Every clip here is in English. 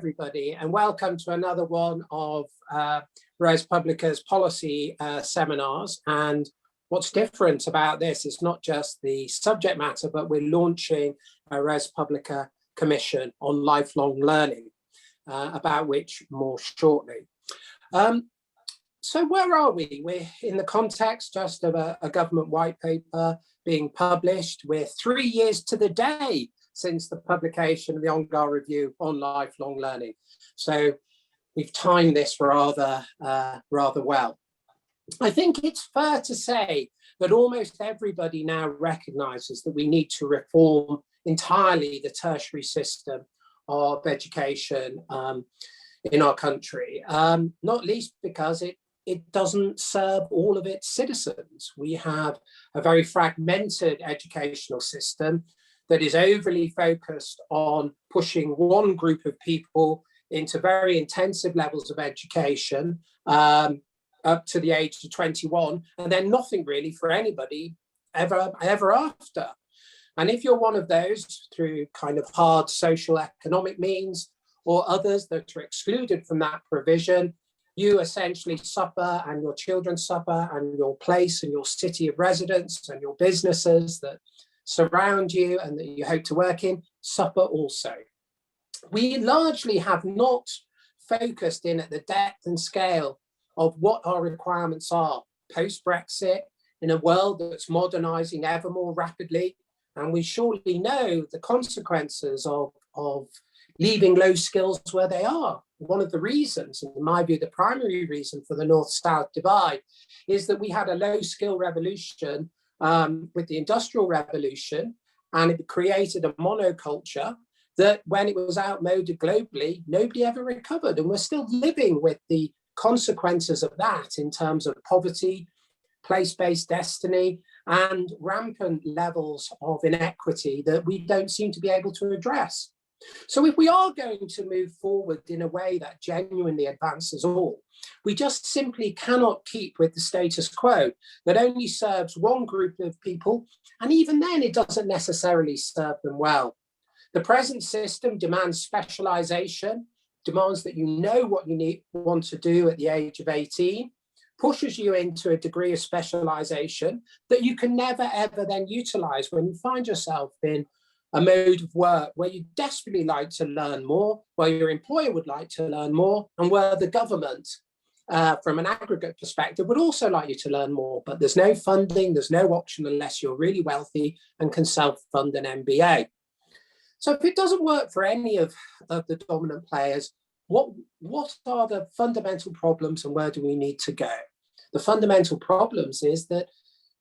everybody, and welcome to another one of ResPublica's policy seminars. And what's different about this is not just the subject matter, but we're launching a ResPublica commission on lifelong learning, about which more shortly. So where are we? We're in the context just of a government white paper being published. We're 3 years to the day since the publication of the ONGAR review on lifelong learning. So we've timed this rather well. I think it's fair to say that almost everybody now recognises that we need to reform entirely the tertiary system of education in our country, not least because it doesn't serve all of its citizens. We have a very fragmented educational system that is overly focused on pushing one group of people into very intensive levels of education up to the age of 21, and then nothing really for anybody ever after. And if you're one of those through kind of hard social economic means or others that are excluded from that provision, you essentially suffer, and your children suffer, and your place and your city of residence and your businesses that surround you and that you hope to work in suffer also. We largely have not focused in at the depth and scale of what our requirements are post-Brexit in a world that's modernising ever more rapidly. And we surely know the consequences of leaving low skills where they are. One of the reasons, in my view, the primary reason for the North-South divide is that we had a low skill revolution with the Industrial Revolution, and it created a monoculture that when it was outmoded globally, nobody ever recovered. And we're still living with the consequences of that in terms of poverty, place-based destiny, and rampant levels of inequity that we don't seem to be able to address. So if we are going to move forward in a way that genuinely advances all, we just simply cannot keep with the status quo that only serves one group of people, and even then it doesn't necessarily serve them well. The present system demands specialization, demands that you know what you want to do at the age of 18, pushes you into a degree of specialization that you can never ever then utilize when you find yourself in a mode of work where you desperately like to learn more, where your employer would like to learn more, and where the government, from an aggregate perspective, would also like you to learn more. But there's no funding, there's no option unless you're really wealthy and can self-fund an MBA. So if it doesn't work for any of the dominant players, what are the fundamental problems and where do we need to go? The fundamental problems is that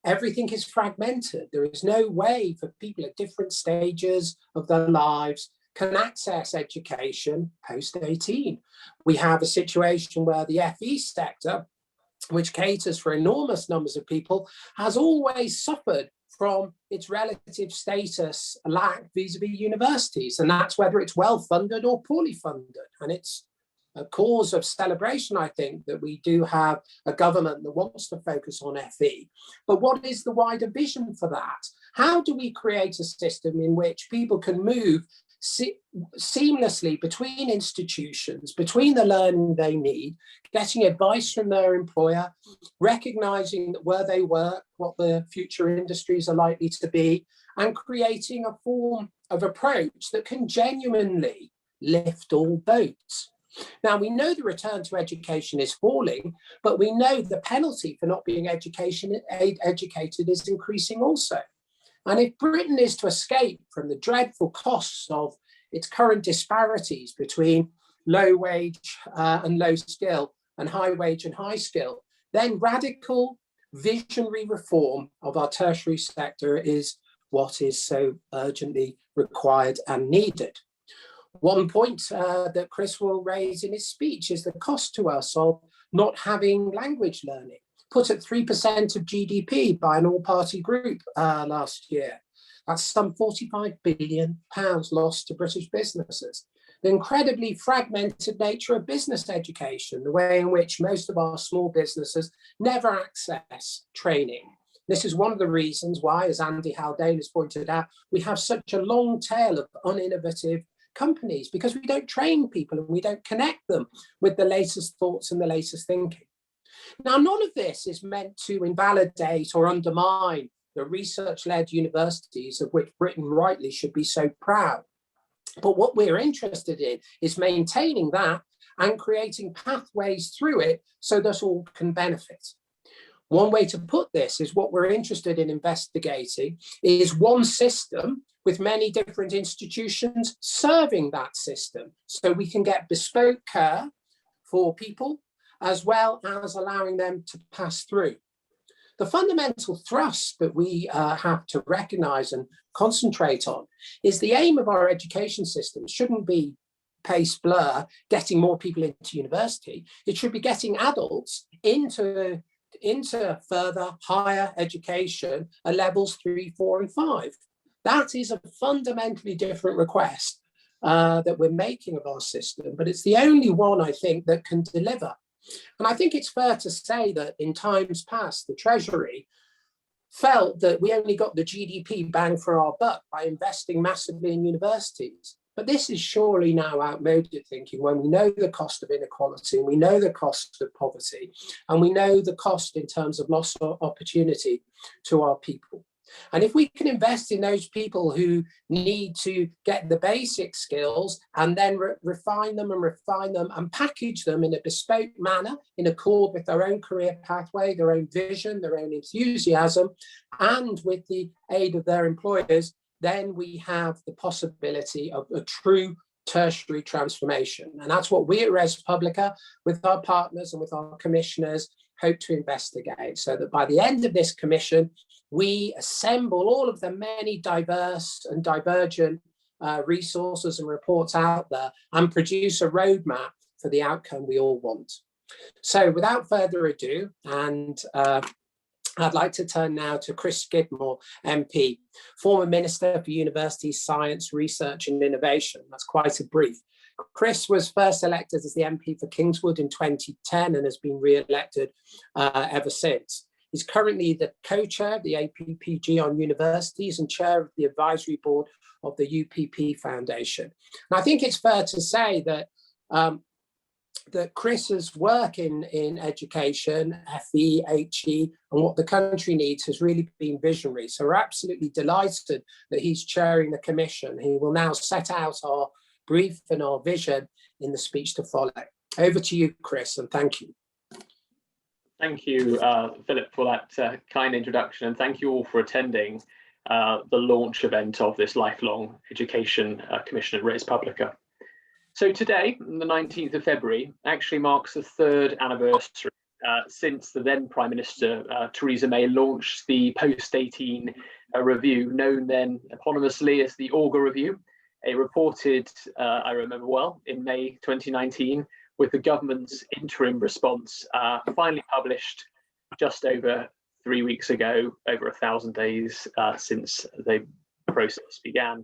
everything is fragmented. There is no way for people at different stages of their lives can access education post-18. We have a situation where the FE sector, which caters for enormous numbers of people, has always suffered from its relative status lack vis-a-vis universities. And that's whether it's well-funded or poorly funded. And it's a cause of celebration, I think, that we do have a government that wants to focus on FE. But what is the wider vision for that? How do we create a system in which people can move seamlessly between institutions, between the learning they need, getting advice from their employer, recognizing that where they work, what the future industries are likely to be, and creating a form of approach that can genuinely lift all boats? Now, we know the return to education is falling, but we know the penalty for not being educated is increasing also. And if Britain is to escape from the dreadful costs of its current disparities between low wage and low skill and high wage and high skill, then radical visionary reform of our tertiary sector is what is so urgently required and needed. One point that Chris will raise in his speech is the cost to us of not having language learning, put at 3% of GDP by an all-party group last year. That's some £45 billion lost to British businesses. The incredibly fragmented nature of business education, the way in which most of our small businesses never access training. This is one of the reasons why, as Andy Haldane has pointed out, we have such a long tail of uninnovative companies because we don't train people and we don't connect them with the latest thoughts and the latest thinking. Now, none of this is meant to invalidate or undermine the research-led universities of which Britain rightly should be so proud. But what we're interested in is maintaining that and creating pathways through it so that all can benefit. One way to put this is what we're interested in investigating is one system with many different institutions serving that system. So we can get bespoke care for people as well as allowing them to pass through. The fundamental thrust that we have to recognize and concentrate on is the aim of our education system shouldn't be pace blur, getting more people into university. It should be getting adults into further higher education at levels 3, 4, and 5. That is a fundamentally different request that we're making of our system, but it's the only one I think that can deliver. And I think it's fair to say that in times past, the Treasury felt that we only got the GDP bang for our buck by investing massively in universities. But this is surely now outmoded thinking when we know the cost of inequality, and we know the cost of poverty, and we know the cost in terms of lost opportunity to our people. And if we can invest in those people who need to get the basic skills and then refine them and package them in a bespoke manner in accord with their own career pathway, their own vision, their own enthusiasm, and with the aid of their employers, then we have the possibility of a true tertiary transformation. And that's what we at ResPublica, with our partners and with our commissioners, hope to investigate, so that by the end of this commission, we assemble all of the many diverse and divergent resources and reports out there and produce a roadmap for the outcome we all want. So without further ado, and I'd like to turn now to Chris Skidmore Mp, former Minister for University Science, Research and Innovation. That's quite a brief. Chris was first elected as the MP for Kingswood in 2010 and has been re-elected ever since. He's currently the co-chair of the APPG on universities and chair of the advisory board of the UPP Foundation. And I think it's fair to say that that Chris's work in education, FE, HE, and what the country needs has really been visionary. So we're absolutely delighted that he's chairing the commission. He will now set out our brief and our vision in the speech to follow. Over to you, Chris, and thank you. Thank you, Philip, for that kind introduction, and thank you all for attending the launch event of this Lifelong Education Commission at ResPublica. So today, the 19th of February, actually marks the 3rd anniversary since the then Prime Minister, Theresa May, launched the Post-18 review, known then eponymously as the Augur Review. It reported, I remember well, in May 2019, with the government's interim response finally published just over 3 weeks ago, over 1,000 days since the process began.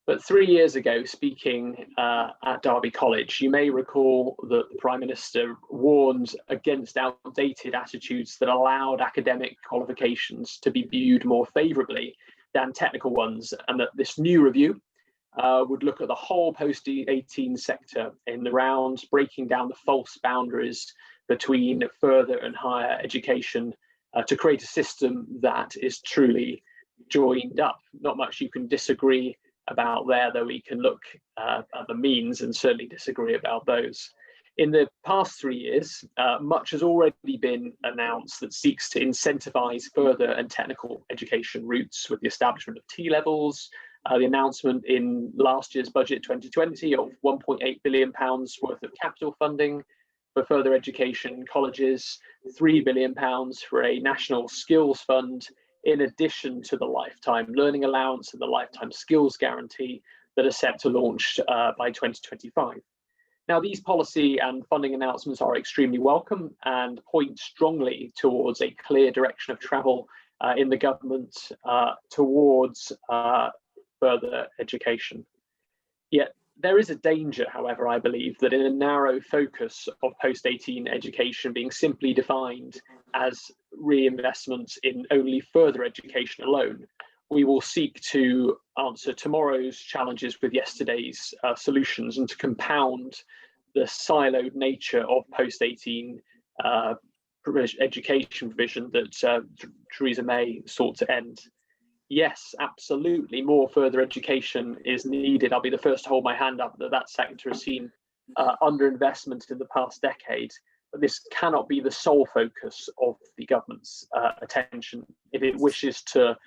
But 3 years ago, speaking at Derby College, you may recall that the Prime Minister warned against outdated attitudes that allowed academic qualifications to be viewed more favourably than technical ones, and that this new review would look at the whole post-18 sector in the round, breaking down the false boundaries between further and higher education to create a system that is truly joined up. Not much you can disagree about there, though we can look at the means and certainly disagree about those. In the past 3 years, much has already been announced that seeks to incentivise further and technical education routes with the establishment of T-levels, the announcement in last year's budget 2020 of £1.8 billion worth of capital funding for further education colleges, £3 billion for a national skills fund, in addition to the lifetime learning allowance and the lifetime skills guarantee that are set to launch by 2025. Now, these policy and funding announcements are extremely welcome and point strongly towards a clear direction of travel in the government towards further education. Yet there is a danger, however, I believe, that in a narrow focus of post-18 education being simply defined as reinvestment in only further education alone, we will seek to answer tomorrow's challenges with yesterday's solutions, and to compound the siloed nature of post-18 education provision that Theresa May sought to end. Yes, absolutely, more further education is needed. I'll be the first to hold my hand up that sector has seen underinvestment in the past decade. But this cannot be the sole focus of the government's attention if it wishes to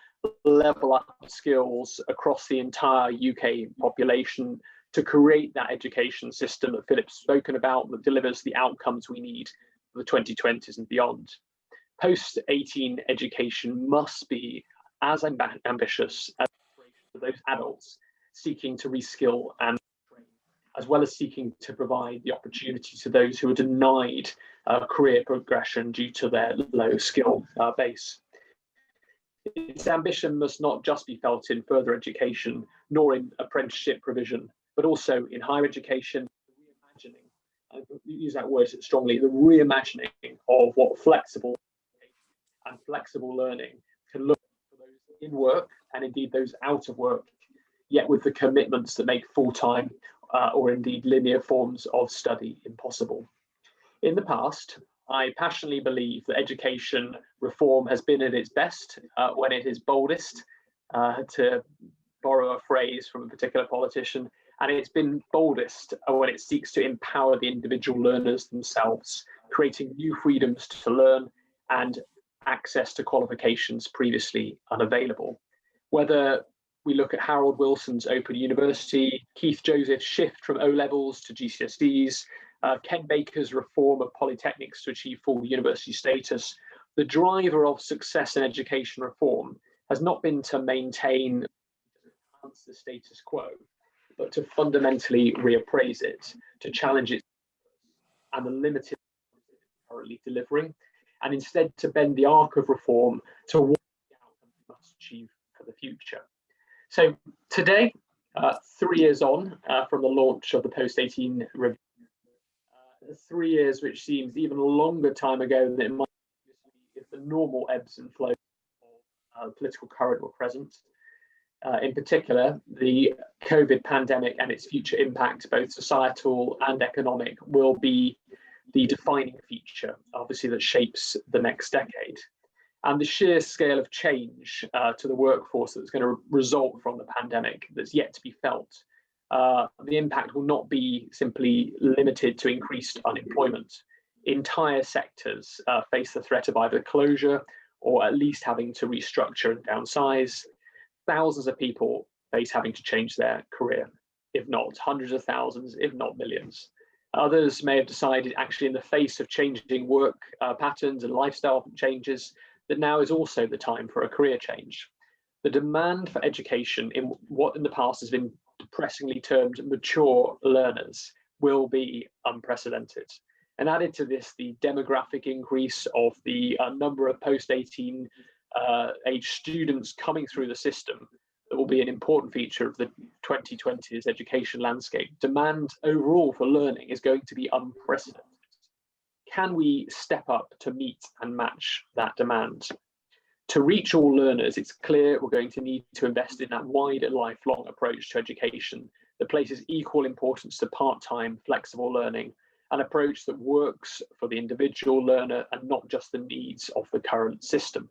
level up skills across the entire UK population, to create that education system that Philip's spoken about, that delivers the outcomes we need for the 2020s and beyond. Post-18 education must be as ambitious as for those adults seeking to reskill and train, as well as seeking to provide the opportunity to those who are denied career progression due to their low skill base. Its ambition must not just be felt in further education, nor in apprenticeship provision, but also in higher education, reimagining, I use that word strongly, the reimagining of what flexible and flexible learning can look for those in work and indeed those out of work, yet with the commitments that make full-time or indeed linear forms of study impossible. In the past, I passionately believe that education reform has been at its best when it is boldest, to borrow a phrase from a particular politician, and it's been boldest when it seeks to empower the individual learners themselves, creating new freedoms to learn and access to qualifications previously unavailable. Whether we look at Harold Wilson's Open University, Keith Joseph's shift from O-levels to GCSEs, Ken Baker's reform of polytechnics to achieve full university status, the driver of success in education reform has not been to maintain the status quo, but to fundamentally reappraise it, to challenge it and the limited currently delivering, and instead to bend the arc of reform towards the outcome we must achieve for the future. So today, 3 years on from the launch of the post-18 review, 3 years which seems even a longer time ago than it might be if the normal ebbs and flows of political current were present. In particular, the COVID pandemic and its future impact, both societal and economic, will be the defining feature, obviously, that shapes the next decade. And the sheer scale of change to the workforce that's going to result from the pandemic that's yet to be felt, the impact will not be simply limited to increased unemployment. Entire sectors face the threat of either closure or at least having to restructure and downsize. Thousands of people face having to change their career, if not hundreds of thousands, if not millions. Others may have decided, actually, in the face of changing work patterns and lifestyle changes, that now is also the time for a career change. The demand for education in what in the past has been depressingly termed mature learners will be unprecedented. And added to this, the demographic increase of the number of post-18 age students coming through the system that will be an important feature of the 2020s education landscape. Demand overall for learning is going to be unprecedented. Can we step up to meet and match that demand? To reach all learners, it's clear we're going to need to invest in that wide and lifelong approach to education that places equal importance to part-time flexible learning, an approach that works for the individual learner and not just the needs of the current system.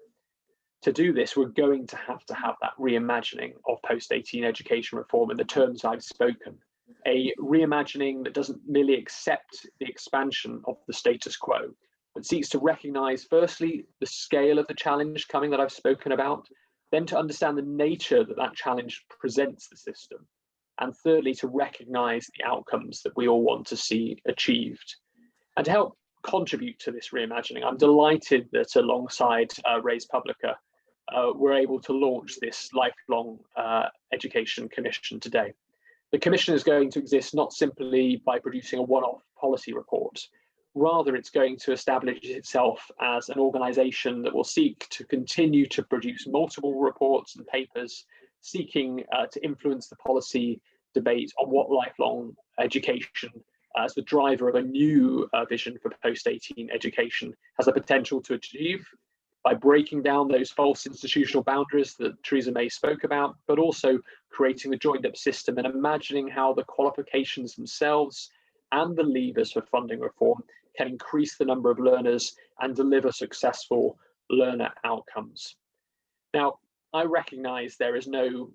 To do this, we're going to have that reimagining of post-18 education reform in the terms I've spoken. A reimagining that doesn't merely accept the expansion of the status quo, but seeks to recognise, firstly, the scale of the challenge coming that I've spoken about, then to understand the nature that that challenge presents the system, and thirdly, to recognise the outcomes that we all want to see achieved. And to help contribute to this reimagining, I'm delighted that alongside ResPublica, we're able to launch this lifelong education commission today. The commission is going to exist not simply by producing a one-off policy report, rather it's going to establish itself as an organisation that will seek to continue to produce multiple reports and papers seeking to influence the policy debate on what lifelong education as the driver of a new vision for post-18 education has the potential to achieve, by breaking down those false institutional boundaries that Theresa May spoke about, but also creating a joined-up system and imagining how the qualifications themselves and the levers for funding reform can increase the number of learners and deliver successful learner outcomes. Now, I recognise there is no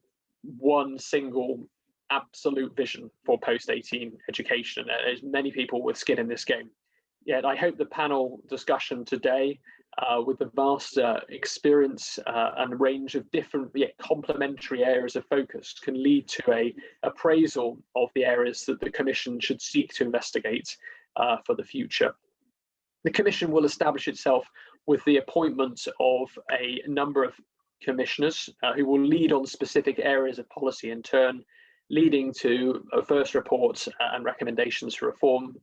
one single absolute vision for post-18 education, and there's many people with skin in this game. Yet I hope the panel discussion today, with the vast experience and range of different yet complementary areas of focus, can lead to an appraisal of the areas that the Commission should seek to investigate for the future. The Commission will establish itself with the appointment of a number of commissioners who will lead on specific areas of policy, in turn leading to a first report and recommendations for reform.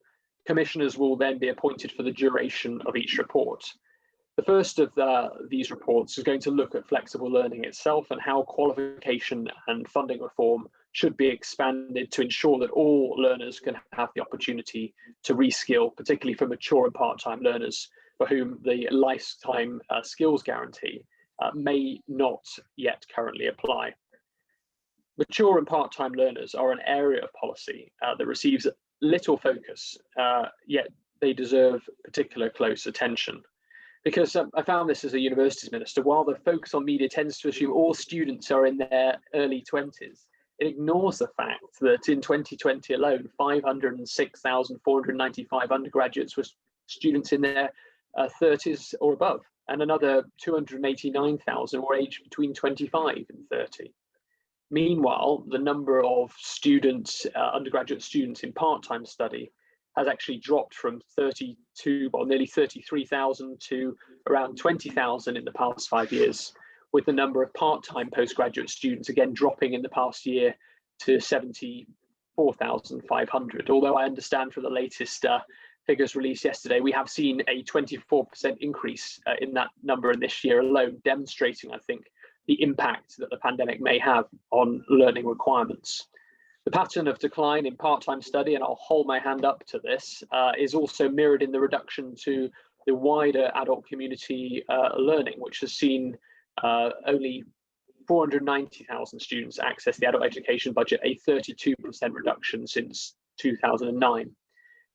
Commissioners will then be appointed for the duration of each report. The first of these reports is going to look at flexible learning itself and how qualification and funding reform should be expanded to ensure that all learners can have the opportunity to reskill, particularly for mature and part-time learners for whom the lifetime skills guarantee may not yet currently apply. Mature and part-time learners are an area of policy that receives little focus, yet they deserve particular close attention. Because I found this as a universities minister, while the focus on media tends to assume all students are in their early 20s, it ignores the fact that in 2020 alone, 506,495 undergraduates were students in their 30s or above, and another 289,000 were aged between 25 and 30. Meanwhile, the number of students, undergraduate students in part-time study has actually dropped from nearly 33,000 to around 20,000 in the past 5 years, with the number of part-time postgraduate students again dropping in the past year to 74,500. Although I understand from the latest figures released yesterday, we have seen a 24% increase in that number in this year alone, demonstrating, I think, the impact that the pandemic may have on learning requirements. The pattern of decline in part-time study, and I'll hold my hand up to this, is also mirrored in the reduction to the wider adult community learning, which has seen only 490,000 students access the adult education budget, a 32% reduction since 2009.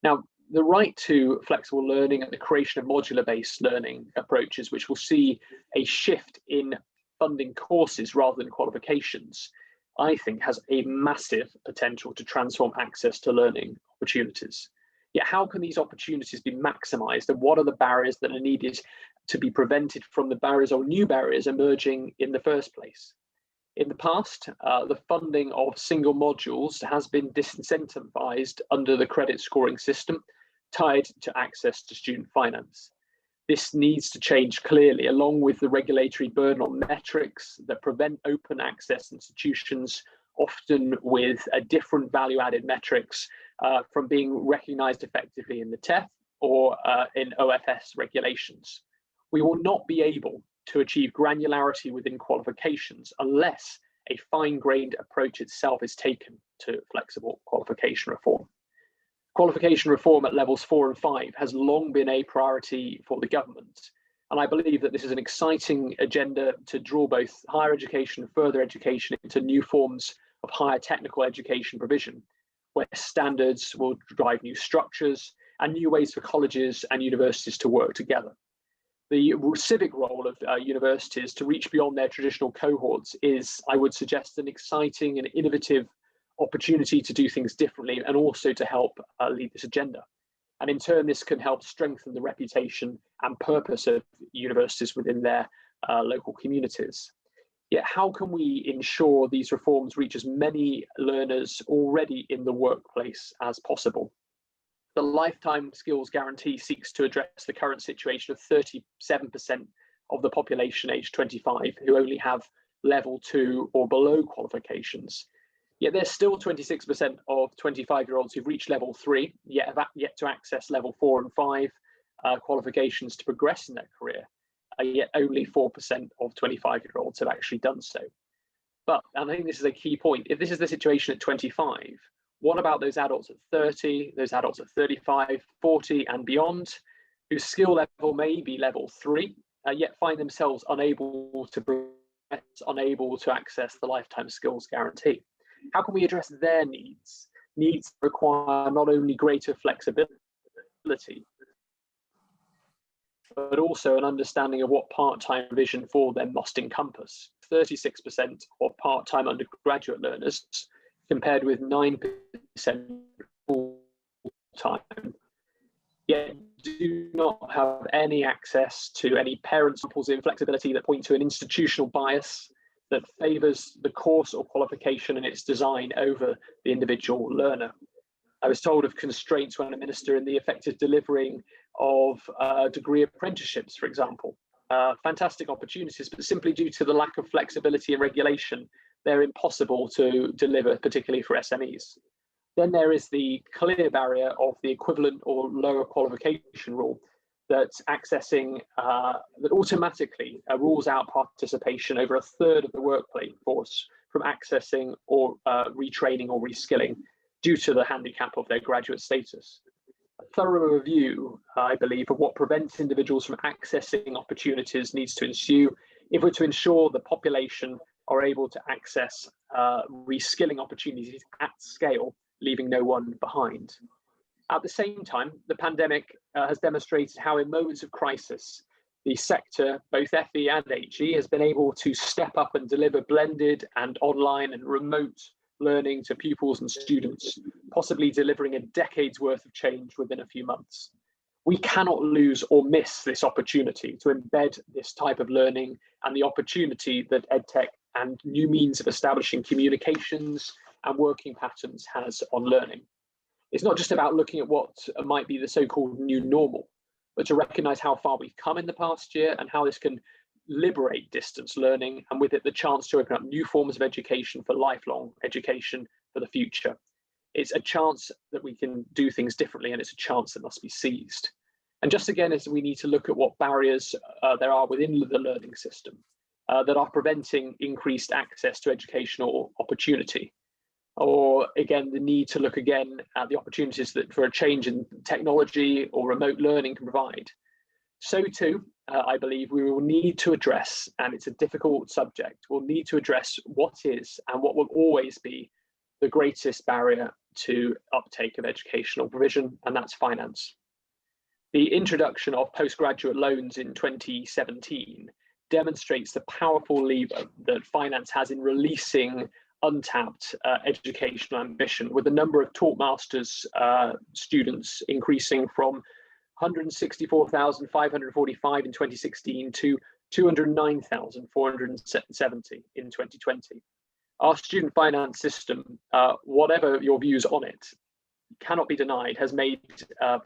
Now, the right to flexible learning and the creation of modular-based learning approaches, which will see a shift in funding courses rather than qualifications, I think has a massive potential to transform access to learning opportunities. Yet how can these opportunities be maximised, and what are the barriers that are needed to be prevented from the barriers or new barriers emerging in the first place? In the past, the funding of single modules has been disincentivised under the credit scoring system tied to access to student finance. This needs to change clearly, along with the regulatory burden on metrics that prevent open access institutions, often with a different value-added metrics, from being recognised effectively in the TEF or in OFS regulations. We will not be able to achieve granularity within qualifications unless a fine-grained approach itself is taken to flexible qualification reform. Qualification reform at levels 4 and 5 has long been a priority for the government, and I believe that this is an exciting agenda to draw both higher education and further education into new forms of higher technical education provision, where standards will drive new structures and new ways for colleges and universities to work together. The civic role of universities to reach beyond their traditional cohorts is, I would suggest, an exciting and innovative opportunity to do things differently, and also to help lead this agenda. And in turn, this can help strengthen the reputation and purpose of universities within their local communities. Yet how can we ensure these reforms reach as many learners already in the workplace as possible? The lifetime skills guarantee seeks to address the current situation of 37% of the population aged 25 who only have level 2 or below qualifications. Yet there's still 26% of 25-year-olds who've reached level 3, yet have yet to access level 4 and 5 qualifications to progress in their career. Yet only 4% of 25-year-olds have actually done so. But, and I think this is a key point, if this is the situation at 25, what about those adults at 30, those adults at 35, 40 and beyond, whose skill level may be level 3, yet find themselves unable to access the lifetime skills guarantee. How can we address their needs? Needs require not only greater flexibility, but also an understanding of what part-time provision for them must encompass. 36% of part-time undergraduate learners, compared with 9% full-time, yet do not have any access to any parent samples in flexibility that point to an institutional bias that favours the course or qualification and its design over the individual learner. I was told of constraints when a minister in the effective delivering of degree apprenticeships, for example. Fantastic opportunities, but simply due to the lack of flexibility and regulation, they're impossible to deliver, particularly for SMEs. Then there is the clear barrier of the equivalent or lower qualification rule that automatically rules out participation over a third of the workforce from accessing or retraining or reskilling due to the handicap of their graduate status. A thorough review, I believe, of what prevents individuals from accessing opportunities needs to ensue if we're to ensure the population are able to access reskilling opportunities at scale, leaving no one behind. At the same time, the pandemic has demonstrated how in moments of crisis, the sector, both FE and HE, has been able to step up and deliver blended and online and remote learning to pupils and students, possibly delivering a decade's worth of change within a few months. We cannot lose or miss this opportunity to embed this type of learning and the opportunity that EdTech and new means of establishing communications and working patterns has on learning. It's not just about looking at what might be the so-called new normal, but to recognise how far we've come in the past year and how this can liberate distance learning, and with it the chance to open up new forms of education for lifelong education for the future. It's a chance that we can do things differently, and it's a chance that must be seized. And just again, as we need to look at what barriers there are within the learning system that are preventing increased access to educational opportunity, or again, the need to look again at the opportunities that for a change in technology or remote learning can provide. So too, I believe we will need to address, and it's a difficult subject, we'll need to address what is and what will always be the greatest barrier to uptake of educational provision, and that's finance. The introduction of postgraduate loans in 2017 demonstrates the powerful lever that finance has in releasing untapped educational ambition, with the number of taught masters students increasing from 164,545 in 2016 to 209,470 in 2020. Our student finance system, whatever your views on it, cannot be denied, has made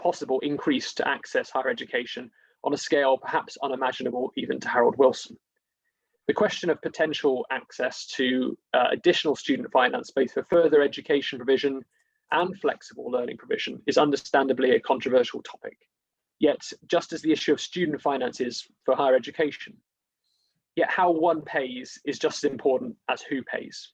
possible increased access higher education on a scale perhaps unimaginable even to Harold Wilson. The question of potential access to additional student finance, both for further education provision and flexible learning provision, is understandably a controversial topic. Yet, just as the issue of student finance is for higher education, yet how one pays is just as important as who pays.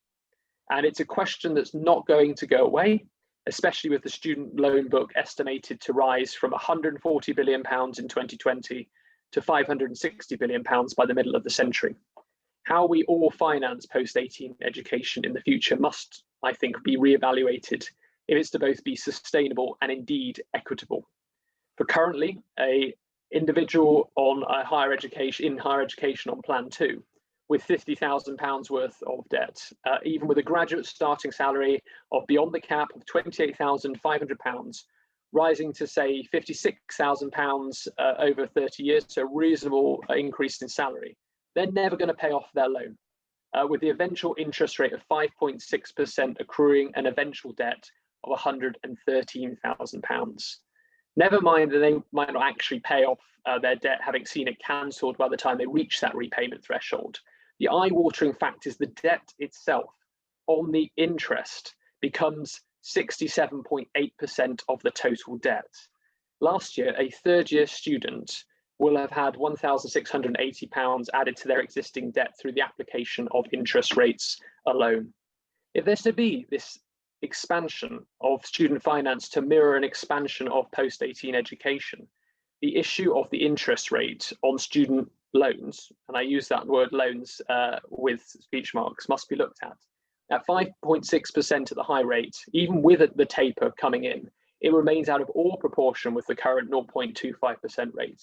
And it's a question that's not going to go away, especially with the student loan book estimated to rise from £140 billion in 2020 to £560 billion by the middle of the century. How we all finance post-18 education in the future must, I think, be reevaluated if it's to both be sustainable and indeed equitable. For currently, an individual on a higher education on Plan 2 with £50,000 worth of debt, even with a graduate starting salary of beyond the cap of £28,500, rising to say £56,000 over 30 years, so a reasonable increase in salary, they're never going to pay off their loan, with the eventual interest rate of 5.6% accruing an eventual debt of £113,000. Never mind that they might not actually pay off their debt, having seen it cancelled by the time they reach that repayment threshold. The eye-watering fact is the debt itself on the interest becomes 67.8% of the total debt. Last year, a third-year student will have had £1,680 added to their existing debt through the application of interest rates alone. If there's to be this expansion of student finance to mirror an expansion of post-18 education, the issue of the interest rate on student loans, and I use that word loans with speech marks, must be looked at 5.6% at the high rate, even with the taper coming in, it remains out of all proportion with the current 0.25% rate.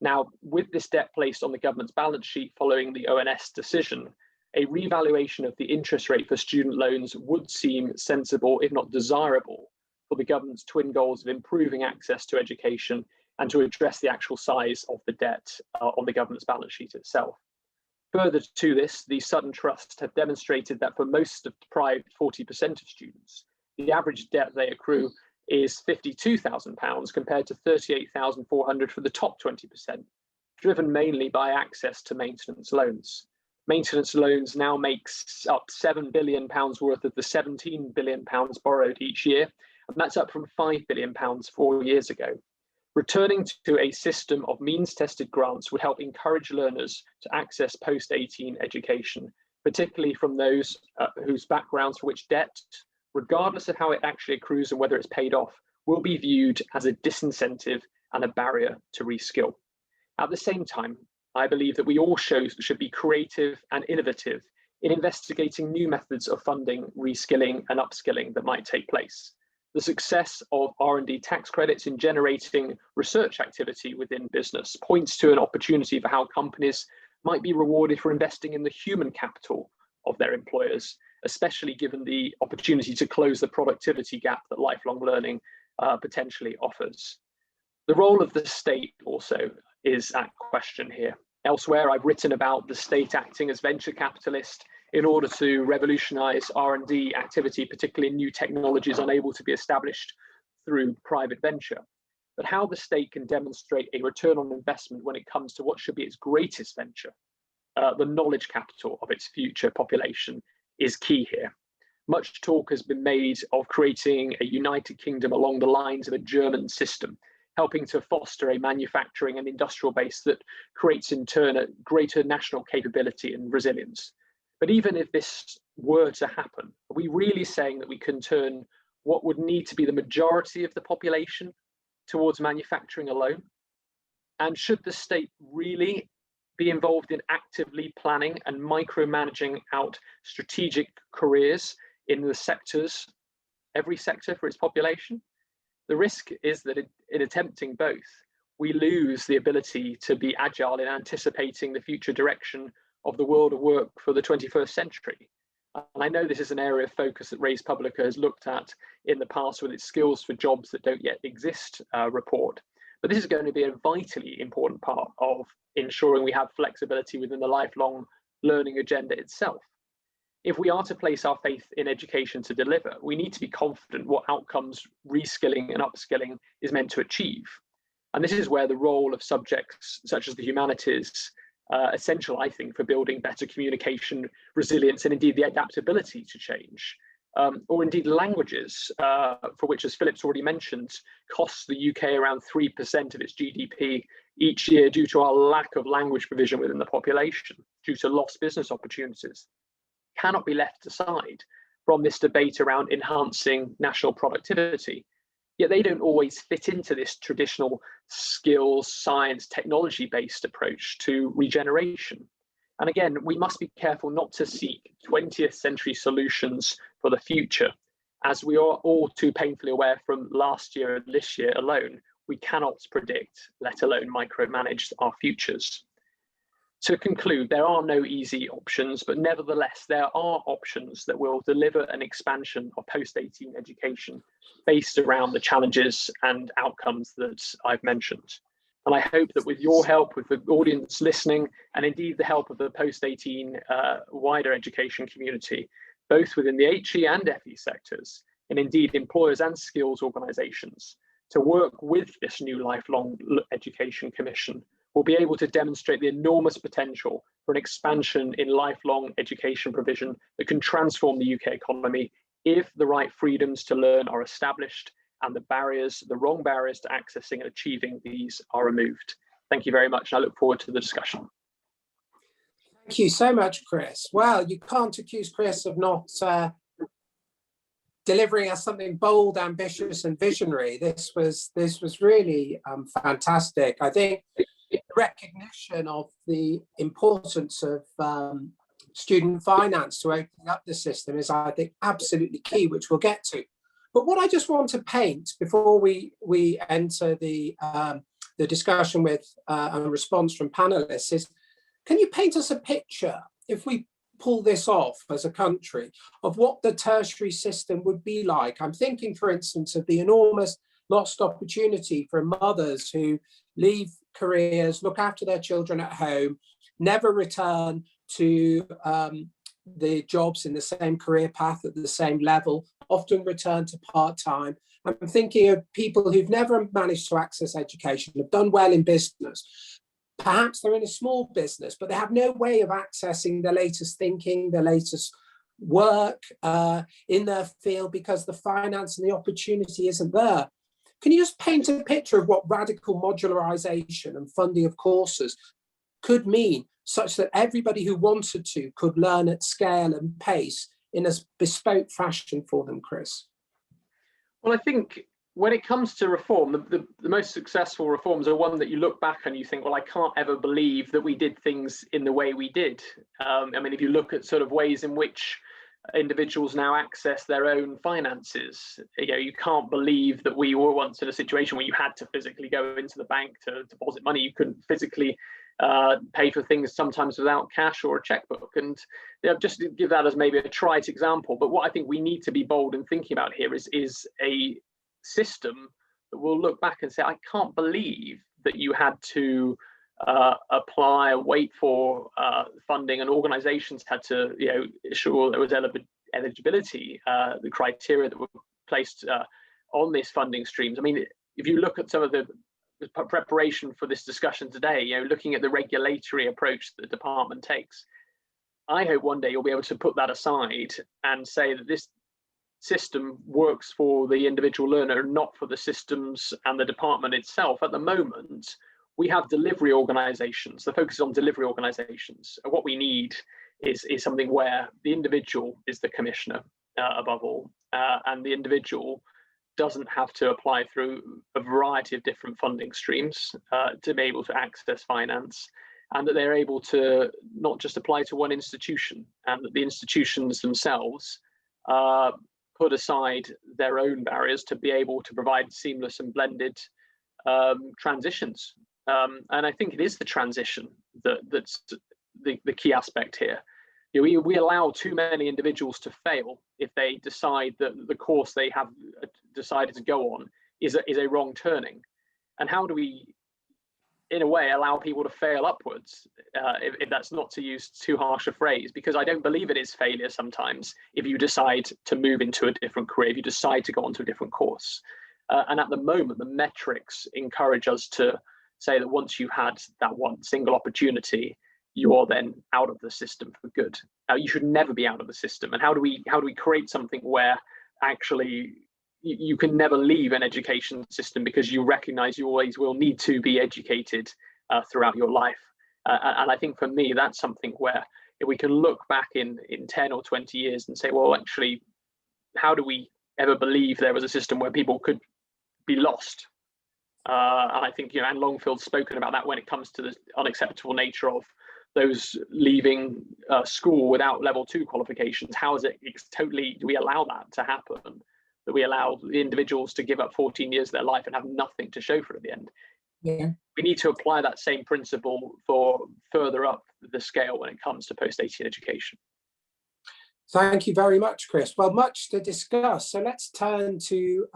Now, with this debt placed on the government's balance sheet following the ONS decision, a revaluation of the interest rate for student loans would seem sensible, if not desirable, for the government's twin goals of improving access to education and to address the actual size of the debt on the government's balance sheet itself. Further to this, the Sutton Trust have demonstrated that for most of deprived 40% of students, the average debt they accrue is £52,000 compared to £38,400 for the top 20%, driven mainly by access to maintenance loans. Maintenance loans now makes up £7 billion worth of the £17 billion borrowed each year, and that's up from £5 billion 4 years ago. Returning to a system of means-tested grants would help encourage learners to access post-18 education, particularly from those whose backgrounds for which debt, regardless of how it actually accrues and whether it's paid off, will be viewed as a disincentive and a barrier to reskill. At the same time, I believe that we all should be creative and innovative in investigating new methods of funding reskilling and upskilling that might take place. The success of R&D tax credits in generating research activity within business points to an opportunity for how companies might be rewarded for investing in the human capital of their employers, especially given the opportunity to close the productivity gap that lifelong learning potentially offers. The role of the state also is at question here. Elsewhere, I've written about the state acting as venture capitalist in order to revolutionize R&D activity, particularly in new technologies unable to be established through private venture. But how the state can demonstrate a return on investment when it comes to what should be its greatest venture, the knowledge capital of its future population, is key here. Much talk has been made of creating a United Kingdom along the lines of a German system, helping to foster a manufacturing and industrial base that creates in turn a greater national capability and resilience. But even if this were to happen, are we really saying that we can turn what would need to be the majority of the population towards manufacturing alone? And should the state really be involved in actively planning and micromanaging out strategic careers in the sectors, every sector for its population? The risk is that in attempting both, we lose the ability to be agile in anticipating the future direction of the world of work for the 21st century. And I know this is an area of focus that ResPublica has looked at in the past with its Skills for Jobs That Don't Yet Exist report. But this is going to be a vitally important part of ensuring we have flexibility within the lifelong learning agenda itself. If we are to place our faith in education to deliver, we need to be confident what outcomes reskilling and upskilling is meant to achieve. And this is where the role of subjects such as the humanities essential, I think, for building better communication, resilience, and indeed the adaptability to change. Or indeed languages, for which, as Philip's already mentioned, costs the UK around 3% of its GDP each year due to our lack of language provision within the population, due to lost business opportunities, cannot be left aside from this debate around enhancing national productivity. Yet they don't always fit into this traditional skills, science, technology-based approach to regeneration. And again, we must be careful not to seek 20th century solutions for the future. As we are all too painfully aware from last year and this year alone, we cannot predict, let alone micromanage our futures. To conclude, there are no easy options, but nevertheless, there are options that will deliver an expansion of post-18 education based around the challenges and outcomes that I've mentioned. And I hope that with your help, with the audience listening, and indeed the help of the post-18 wider education community, both within the HE and FE sectors, and indeed employers and skills organisations, to work with this new Lifelong Education Commission, will be able to demonstrate the enormous potential for an expansion in lifelong education provision that can transform the UK economy if the right freedoms to learn are established and the wrong barriers to accessing and achieving these are removed. Thank you very much, and I look forward to the discussion. Thank you so much, Chris. Well, you can't accuse Chris of not delivering us something bold, ambitious, and visionary. This was really fantastic. I think recognition of the importance of student finance to opening up the system is, I think, absolutely key, which we'll get to. But what I just want to paint before we enter the discussion with a response from panelists is, can you paint us a picture, if we pull this off as a country, of what the tertiary system would be like? I'm thinking, for instance, of the enormous lost opportunity for mothers who leave careers, look after their children at home, never return to the jobs in the same career path at the same level, often return to part-time. I'm thinking of people who've never managed to access education, have done well in business. Perhaps they're in a small business, but they have no way of accessing the latest thinking, the latest work in their field, because the finance and the opportunity isn't there. Can you just paint a picture of what radical modularization and funding of courses could mean, such that everybody who wanted to could learn at scale and pace in a bespoke fashion for them, Chris? Well, I think when it comes to reform, the most successful reforms are one that you look back and you think, well, I can't ever believe that we did things in the way we did. I mean, if you look at sort of ways in which individuals now access their own finances, you can't believe that we were once in a situation where you had to physically go into the bank to deposit money. You couldn't physically pay for things sometimes without cash or a checkbook. And just to give that as maybe a trite example, but what I think we need to be bold in thinking about here is a system that will look back and say, I can't believe that you had to apply, wait for funding, and organizations had to ensure there was eligibility, the criteria that were placed on these funding streams. I mean, if you look at some of the preparation for this discussion today, looking at the regulatory approach that the department takes, I hope one day you'll be able to put that aside and say that this system works for the individual learner, not for the systems and the department itself. At the moment, we have delivery organizations. The focus is on delivery organizations. What we need is something where the individual is the commissioner above all, and the individual doesn't have to apply through a variety of different funding streams to be able to access finance, and that they're able to not just apply to one institution, and that the institutions themselves put aside their own barriers to be able to provide seamless and blended transitions. And I think it is the transition that's the key aspect here. We allow too many individuals to fail if they decide that the course they have decided to go on is a wrong turning. And how do we, in a way, allow people to fail upwards, if that's not to use too harsh a phrase? Because I don't believe it is failure sometimes if you decide to move into a different career, if you decide to go on to a different course. And at the moment, the metrics encourage us to say that once you've had that one single opportunity, you are then out of the system for good. You should never be out of the system. And how do we create something where actually you can never leave an education system, because you recognize you always will need to be educated throughout your life? And I think for me, that's something where if we can look back in 10 or 20 years and say, well, actually, how do we ever believe there was a system where people could be lost? And I think, Anne Longfield's spoken about that when it comes to the unacceptable nature of those leaving school without level 2 qualifications. How is it's totally, do we allow that to happen? That we allow the individuals to give up 14 years of their life and have nothing to show for it at the end? Yeah. We need to apply that same principle for further up the scale when it comes to post-18 education. Thank you very much, Chris. Well, much to discuss. So let's turn to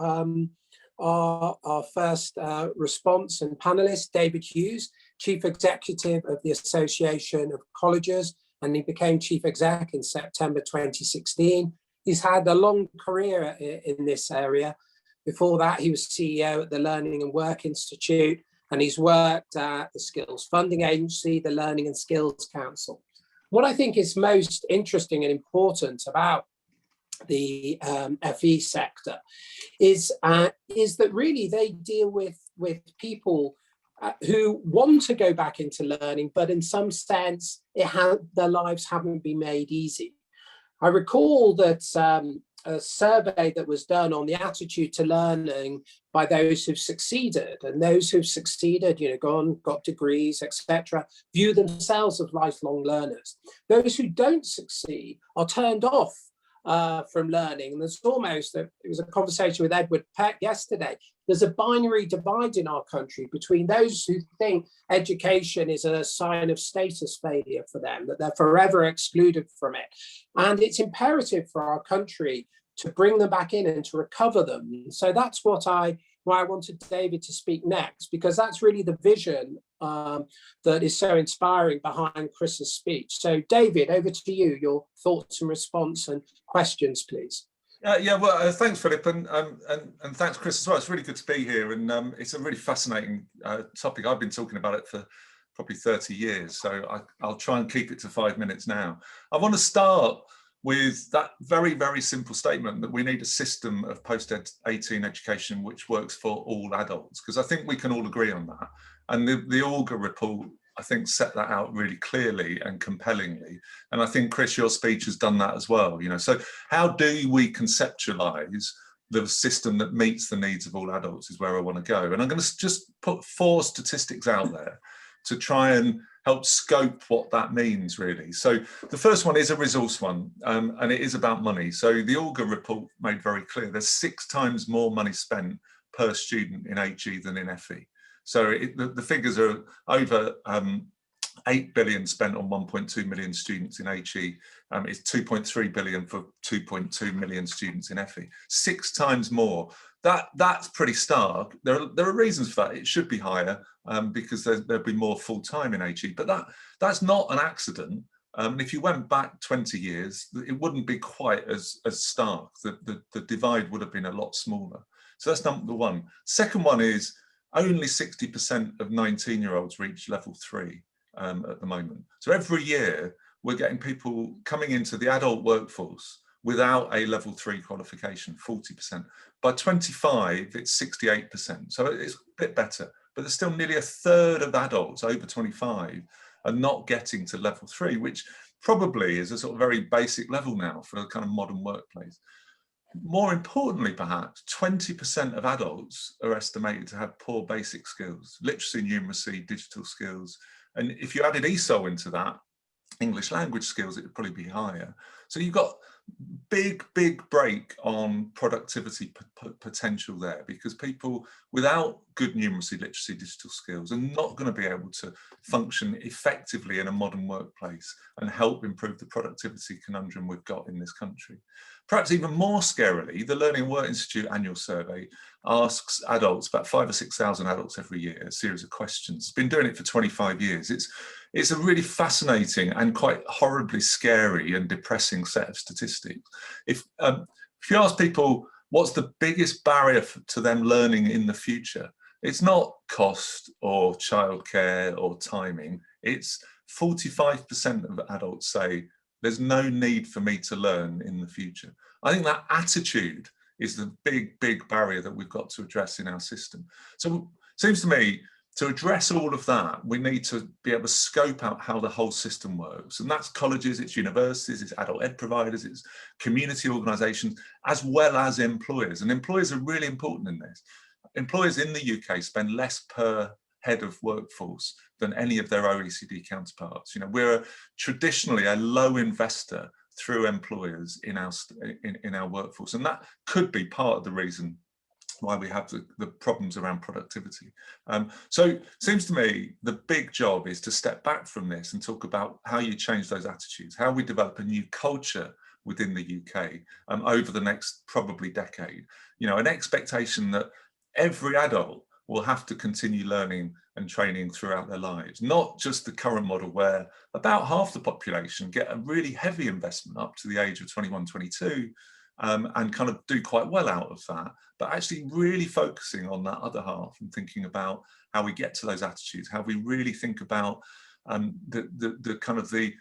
our first response and panelist, David Hughes, Chief Executive of the Association of Colleges, and he became Chief Exec in September 2016. He's had a long career in this area. Before that, he was CEO at the Learning and Work Institute, and he's worked at the Skills Funding Agency, the Learning and Skills Council. What I think is most interesting and important about the FE sector is that really they deal with people who want to go back into learning, but in some sense, their lives haven't been made easy. I recall that a survey that was done on the attitude to learning by those who've succeeded, and those who've succeeded, gone, got degrees, etc., view themselves as lifelong learners. Those who don't succeed are turned off from learning. And there's almost, it was a conversation with Edward Peck yesterday, there's a binary divide in our country between those who think education is a sign of status failure for them, that they're forever excluded from it. And it's imperative for our country to bring them back in and to recover them. So that's why I wanted David to speak next, because that's really the vision that is so inspiring behind Chris's speech. So David, over to you, your thoughts and response and questions, please. Well, thanks, Philip, and thanks, Chris, as well. It's really good to be here, and it's a really fascinating topic. I've been talking about it for probably 30 years, so I'll try and keep it to 5 minutes now. I want to start with that very, very simple statement that we need a system of post-18 education which works for all adults, because I think we can all agree on that. And the Auger report, I think, set that out really clearly and compellingly. And I think, Chris, your speech has done that as well. So how do we conceptualize the system that meets the needs of all adults is where I want to go. And I'm going to just put 4 statistics out there to try and help scope what that means, really. So the first one is a resource one, and it is about money. So the Auger report made very clear there's 6 times more money spent per student in HE than in FE. So the figures are over 8 billion spent on 1.2 million students in HE. It's 2.3 billion for 2.2 million students in FE. 6 times more. That's pretty stark. There are reasons for that. It should be higher because there'll be more full time in HE, but that's not an accident. If you went back 20 years, it wouldn't be quite as stark. The divide would have been a lot smaller. So that's number one. Second one is only 60% of 19-year-olds reach level 3 at the moment. So every year we're getting people coming into the adult workforce without a level 3 qualification, 40%. By 25, it's 68%. So it's a bit better, but there's still nearly a third of adults over 25 are not getting to level 3, which probably is a sort of very basic level now for a kind of modern workplace. More importantly, perhaps, 20% of adults are estimated to have poor basic skills, literacy, numeracy, digital skills. And if you added ESOL into that, English language skills, it would probably be higher. So you've got big break on productivity potential there, because people without good numeracy, literacy, digital skills are not going to be able to function effectively in a modern workplace and help improve the productivity conundrum we've got in this country. Perhaps even more scarily, the Learning and Work Institute annual survey asks adults, about 5,000 or 6,000 adults every year, a series of questions. It's been doing it for 25 years. It's a really fascinating and quite horribly scary and depressing set of statistics. If you ask people what's the biggest barrier to them learning in the future, it's not cost or childcare or timing. It's 45% of adults say there's no need for me to learn in the future. I think that attitude is the big barrier that we've got to address in our system. So it seems to me, to address all of that, we need to be able to scope out how the whole system works. And that's colleges, it's universities, it's adult ed providers, it's community organisations, as well as employers. And employers are really important in this. Employers in the UK spend less per head of workforce than any of their OECD counterparts. We're traditionally a low investor through employers in our workforce. And that could be part of the reason why we have the problems around productivity. So it seems to me the big job is to step back from this and talk about how you change those attitudes, how we develop a new culture within the UK over the next probably decade. An expectation that every adult will have to continue learning and training throughout their lives, not just the current model where about half the population get a really heavy investment up to the age of 21, 22, and kind of do quite well out of that, but actually really focusing on that other half and thinking about how we get to those attitudes, how we really think about the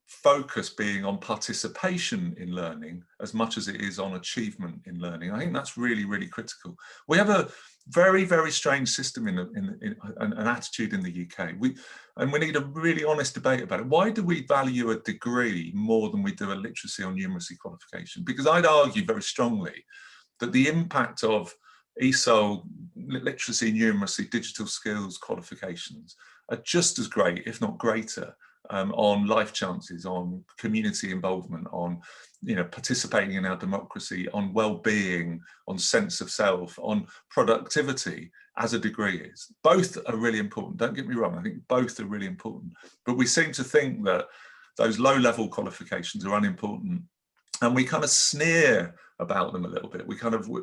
focus being on participation in learning as much as it is on achievement in learning. I think that's really, really critical. We have a very, very strange system in an attitude in the UK. We need a really honest debate about it. Why do we value a degree more than we do a literacy or numeracy qualification? Because I'd argue very strongly that the impact of ESOL, literacy, numeracy, digital skills qualifications are just as great, if not greater, on life chances, on community involvement, on participating in our democracy, on well-being, on sense of self, on productivity as a degree is. Both are really important. Don't get me wrong. I think both are really important. But we seem to think that those low-level qualifications are unimportant, and we kind of sneer about them a little bit.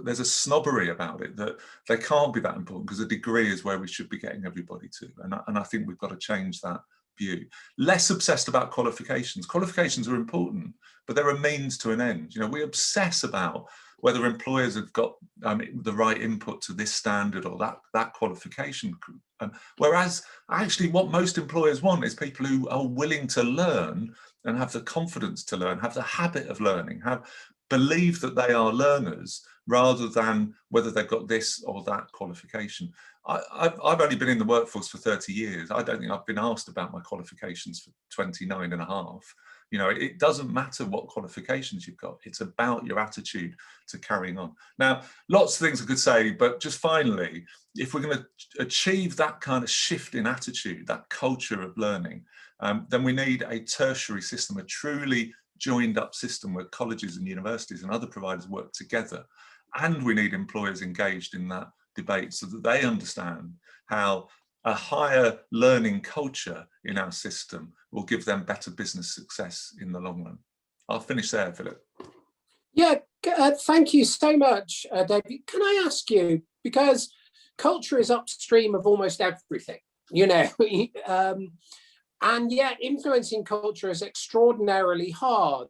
There's a snobbery about it that they can't be that important because a degree is where we should be getting everybody to. And I think we've got to change that view. Less obsessed about qualifications. Qualifications are important, but they're a means to an end. We obsess about whether employers have got the right input to this standard or that qualification group. Whereas actually what most employers want is people who are willing to learn and have the confidence to learn, have the habit of learning, believe that they are learners rather than whether they've got this or that qualification. I've only been in the workforce for 30 years. I don't think I've been asked about my qualifications for 29 and a half. It doesn't matter what qualifications you've got. It's about your attitude to carrying on. Now, lots of things I could say, but just finally, if we're going to achieve that kind of shift in attitude, that culture of learning, then we need a tertiary system, a truly joined up system where colleges and universities and other providers work together. And we need employers engaged in that debate so that they understand how a higher learning culture in our system will give them better business success in the long run. I'll finish there, Philip. Yeah, thank you so much, David. Can I ask you, because culture is upstream of almost everything, and yet influencing culture is extraordinarily hard.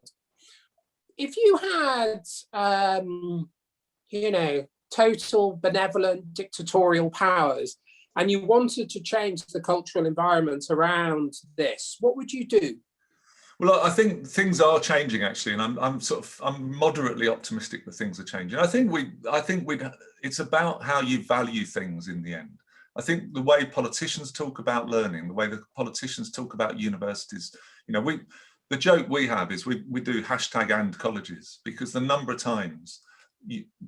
If you had, total benevolent dictatorial powers and you wanted to change the cultural environment around this, what would you do? Well, I think things are changing actually, and I'm moderately optimistic that things are changing. I think it's about how you value things in the end. I think the way politicians talk about learning, the way the politicians talk about universities, the joke we have is we do #and colleges, because the number of times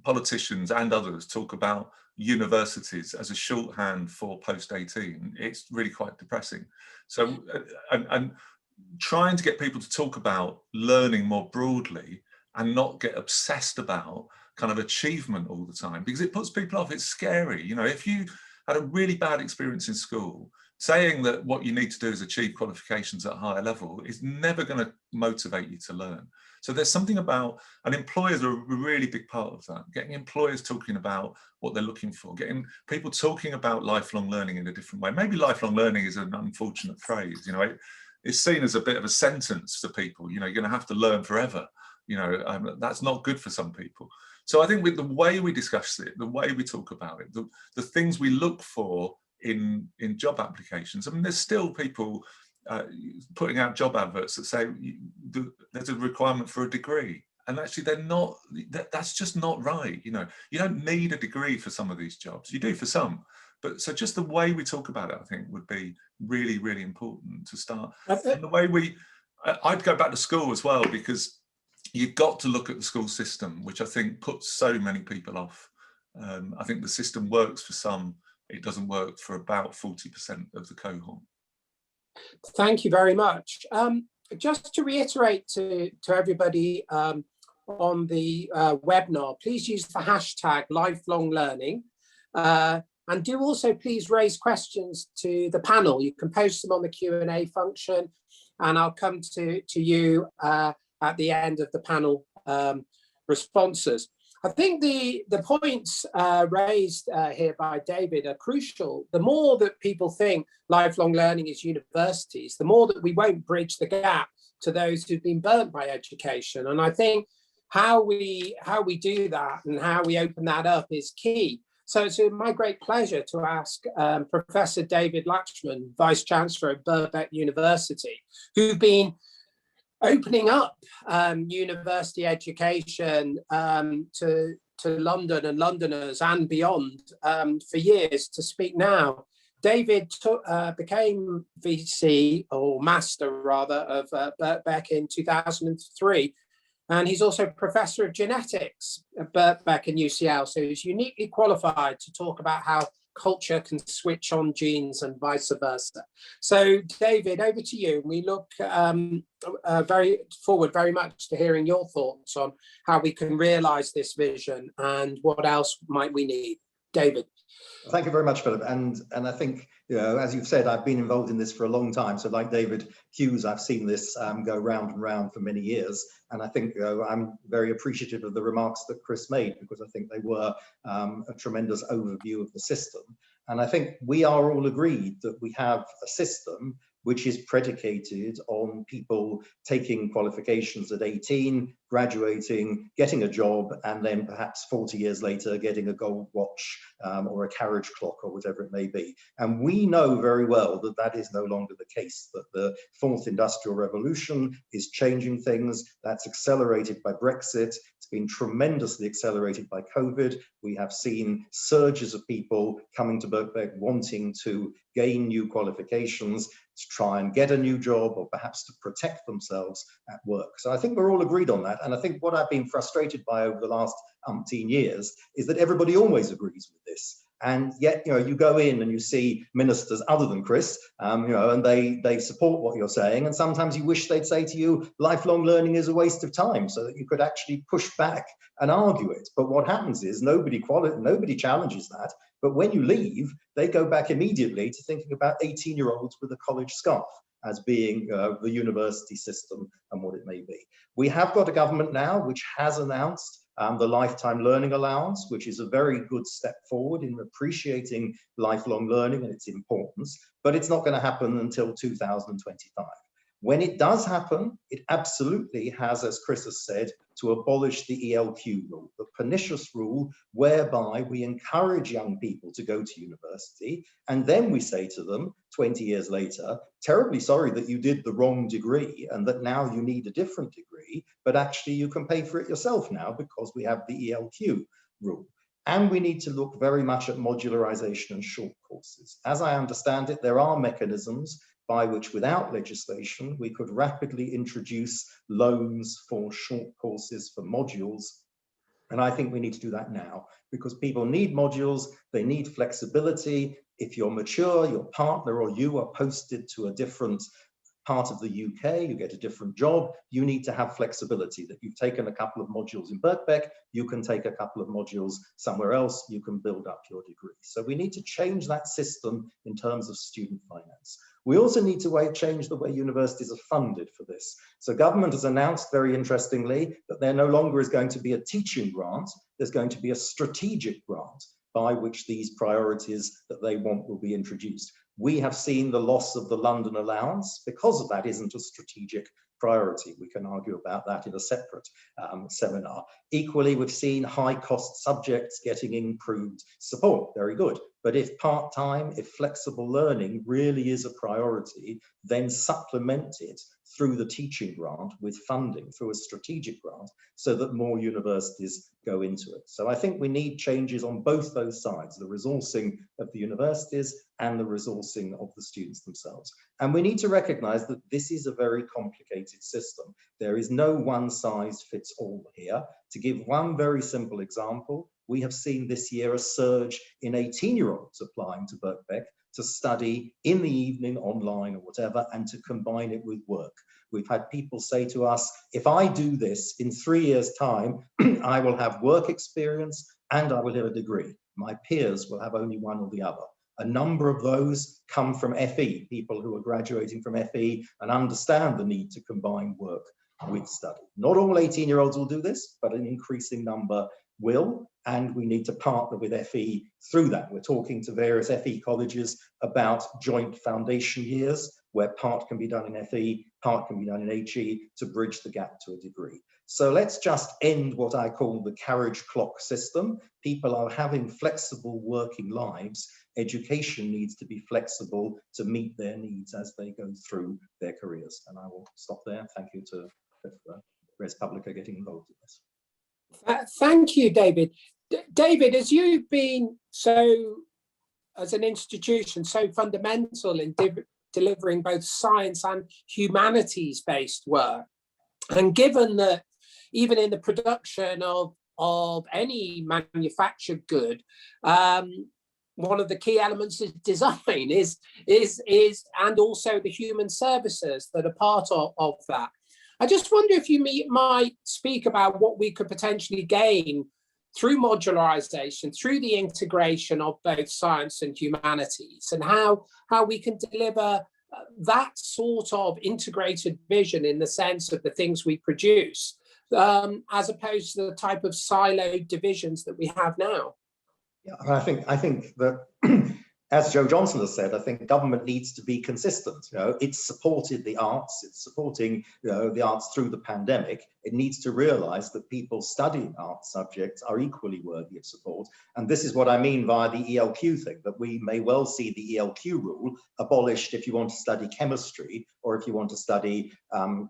politicians and others talk about universities as a shorthand for post-18, it's really quite depressing. So, and trying to get people to talk about learning more broadly and not get obsessed about kind of achievement all the time, because it puts people off. It's scary. If you had a really bad experience in school, saying that what you need to do is achieve qualifications at a higher level is never going to motivate you to learn. So there's something about, and employers are a really big part of that, getting employers talking about what they're looking for, getting people talking about lifelong learning in a different way. Maybe lifelong learning is an unfortunate phrase, it's seen as a bit of a sentence to people, you're going to have to learn forever, that's not good for some people. So I think with the way we discuss it, the way we talk about it, the things we look for in job applications, I mean, there's still people putting out job adverts that say there's a requirement for a degree, and actually they're not. That's just not right. You don't need a degree for some of these jobs. You do for some, but so just the way we talk about it, I think, would be really, really important to start. And the way I'd go back to school as well, because you've got to look at the school system, which I think puts so many people off. I think the system works for some. It doesn't work for about 40% of the cohort. Thank you very much. Just to reiterate to everybody on the webinar, please use the hashtag lifelong learning, and do also please raise questions to the panel. You can post them on the Q&A function, and I'll come to you at the end of the panel responses. I think the points raised here by David are crucial. The more that people think lifelong learning is universities, the more that we won't bridge the gap to those who've been burnt by education. And I think how we do that and how we open that up is key. So it's my great pleasure to ask Professor David Latchman, Vice Chancellor at Birkbeck University, who've been opening up university education to London and Londoners and beyond for years to speak now. David became VC, or master rather, of Birkbeck in 2003. And he's also professor of genetics at Birkbeck and UCL. So he's uniquely qualified to talk about how culture can switch on genes and vice versa. So David, over to you. We look very much to hearing your thoughts on how we can realize this vision and what else might we need. David. Thank you very much, Philip. And I think, as you've said, I've been involved in this for a long time. So like David Hughes, I've seen this go round and round for many years. And I think I'm very appreciative of the remarks that Chris made, because I think they were a tremendous overview of the system. And I think we are all agreed that we have a system which is predicated on people taking qualifications at 18, graduating, getting a job, and then perhaps 40 years later getting a gold watch or a carriage clock or whatever it may be. And we know very well that that is no longer the case, that the fourth industrial revolution is changing things. That's accelerated by Brexit. It's been tremendously accelerated by COVID. We have seen surges of people coming to Birkbeck wanting to gain new qualifications, to try and get a new job, or perhaps to protect themselves at work. So I think we're all agreed on that. And I think what I've been frustrated by over the last umpteen years is that everybody always agrees with this. And yet, you go in and you see ministers other than Chris, and they support what you're saying. And sometimes you wish they'd say to you, lifelong learning is a waste of time, so that you could actually push back and argue it. But what happens is nobody challenges that. But when you leave, they go back immediately to thinking about 18-year-olds with a college scarf as being the university system and what it may be. We have got a government now which has announced the lifetime learning allowance, which is a very good step forward in appreciating lifelong learning and its importance, but it's not going to happen until 2025. When it does happen, it absolutely has, as Chris has said, to abolish the ELQ rule, the pernicious rule whereby we encourage young people to go to university, and then we say to them 20 years later, terribly sorry that you did the wrong degree and that now you need a different degree, but actually you can pay for it yourself now because we have the ELQ rule. And we need to look very much at modularization and short courses. As I understand it, there are mechanisms by which, without legislation, we could rapidly introduce loans for short courses, for modules. And I think we need to do that now, because people need modules, they need flexibility. If you're mature, your partner or you are posted to a different part of the UK, you get a different job, you need to have flexibility, that you've taken a couple of modules in Birkbeck, you can take a couple of modules somewhere else, you can build up your degree. So we need to change that system in terms of student finance. We also need to change the way universities are funded for this. So government has announced, very interestingly, that there no longer is going to be a teaching grant, there's going to be a strategic grant by which these priorities that they want will be introduced. We have seen the loss of the London allowance because of that isn't a strategic priority. We can argue about that in a separate seminar. Equally, we've seen high cost subjects getting improved support, very good. But if part-time, if flexible learning really is a priority, then supplement it through the teaching grant with funding, through a strategic grant, so that more universities go into it. So I think we need changes on both those sides, the resourcing of the universities and the resourcing of the students themselves. And we need to recognize that this is a very complicated system. There is no one size fits all here. To give one very simple example, we have seen this year a surge in 18-year-olds applying to Birkbeck to study in the evening online or whatever, and to combine it with work. We've had people say to us, if I do this in 3 years' time, I will have work experience and I will have a degree. My peers will have only one or the other. A number of those come from FE, people who are graduating from FE and understand the need to combine work with study. Not all 18-year-olds will do this, but an increasing number will, and we need to partner with FE through that. We're talking to various FE colleges about joint foundation years, where part can be done in FE, part can be done in HE, to bridge the gap to a degree. So let's just end what I call the carriage clock system. People are having flexible working lives education needs to be flexible to meet their needs as they go through their careers. And I will stop there. Thank you to ResPublica getting involved in this. Thank you, David. David, as you've been as an institution, so fundamental in delivering both science and humanities-based work, and given that even in the production of any manufactured good, one of the key elements is design, and also the human services that are part of that. I just wonder if you might speak about what we could potentially gain through modularization, through the integration of both science and humanities, and how we can deliver that sort of integrated vision in the sense of the things we produce, as opposed to the type of siloed divisions that we have now. Yeah, I think that as Joe Johnson has said, I think government needs to be consistent. It's supported the arts, it's supporting the arts through the pandemic. It needs to realize that people studying art subjects are equally worthy of support. And this is what I mean via the ELQ thing, that we may well see the ELQ rule abolished if you want to study chemistry or if you want to study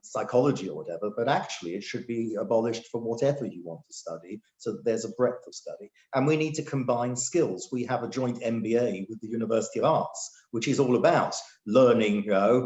psychology or whatever, but actually it should be abolished for whatever you want to study, so that there's a breadth of study. And we need to combine skills. We have a joint MBA with the University of Arts, which is all about learning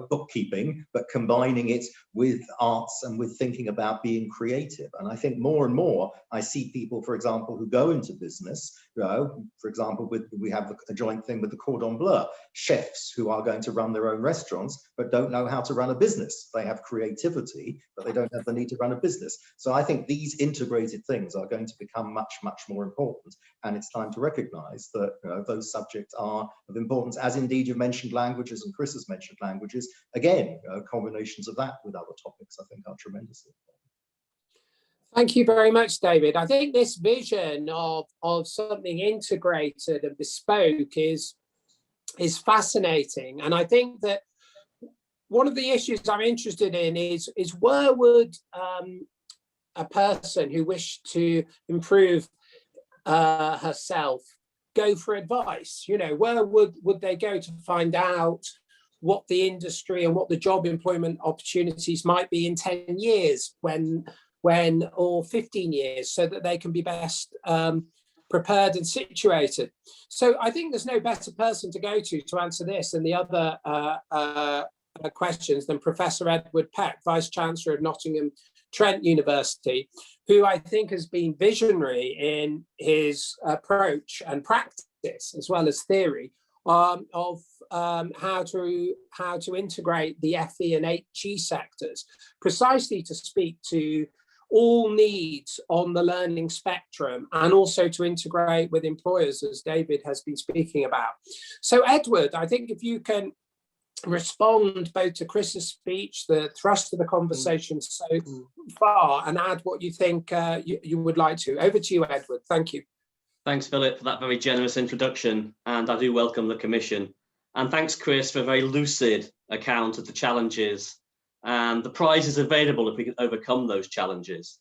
bookkeeping, but combining it with arts and with thinking about being creative. And I think more and more I see people, for example, who go into business, for example, we have a joint thing with the Cordon Bleu, chefs who are going to run their own restaurants, but don't know how to run a business. They have creativity, but they don't have the need to run a business. So I think these integrated things are going to become much, much more important. And it's time to recognize that those subjects are of importance, as indeed you've mentioned languages, and Chris has mentioned languages. Again, combinations of that with other topics, I think, are tremendously important. Thank you very much, David. I think this vision of something integrated and bespoke is fascinating. And I think that one of the issues I'm interested in is where would a person who wished to improve herself go for advice? Where would they go to find out what the industry and what the job employment opportunities might be in 10 years or 15 years, so that they can be best prepared and situated? So I think there's no better person to go to answer this and the other questions than Professor Edward Peck, Vice Chancellor of Nottingham Trent University, who I think has been visionary in his approach and practice, as well as theory, of how to integrate the FE and HE sectors, precisely to speak to all needs on the learning spectrum, and also to integrate with employers, as David has been speaking about. So Edward, I think if you can respond both to Chris's speech, the thrust of the conversation so far, and add what you think you would like to. Over to you, Edward. Thank you. Thanks, Philip, for that very generous introduction, and I do welcome the Commission. And thanks, Chris, for a very lucid account of the challenges and the prizes available if we can overcome those challenges.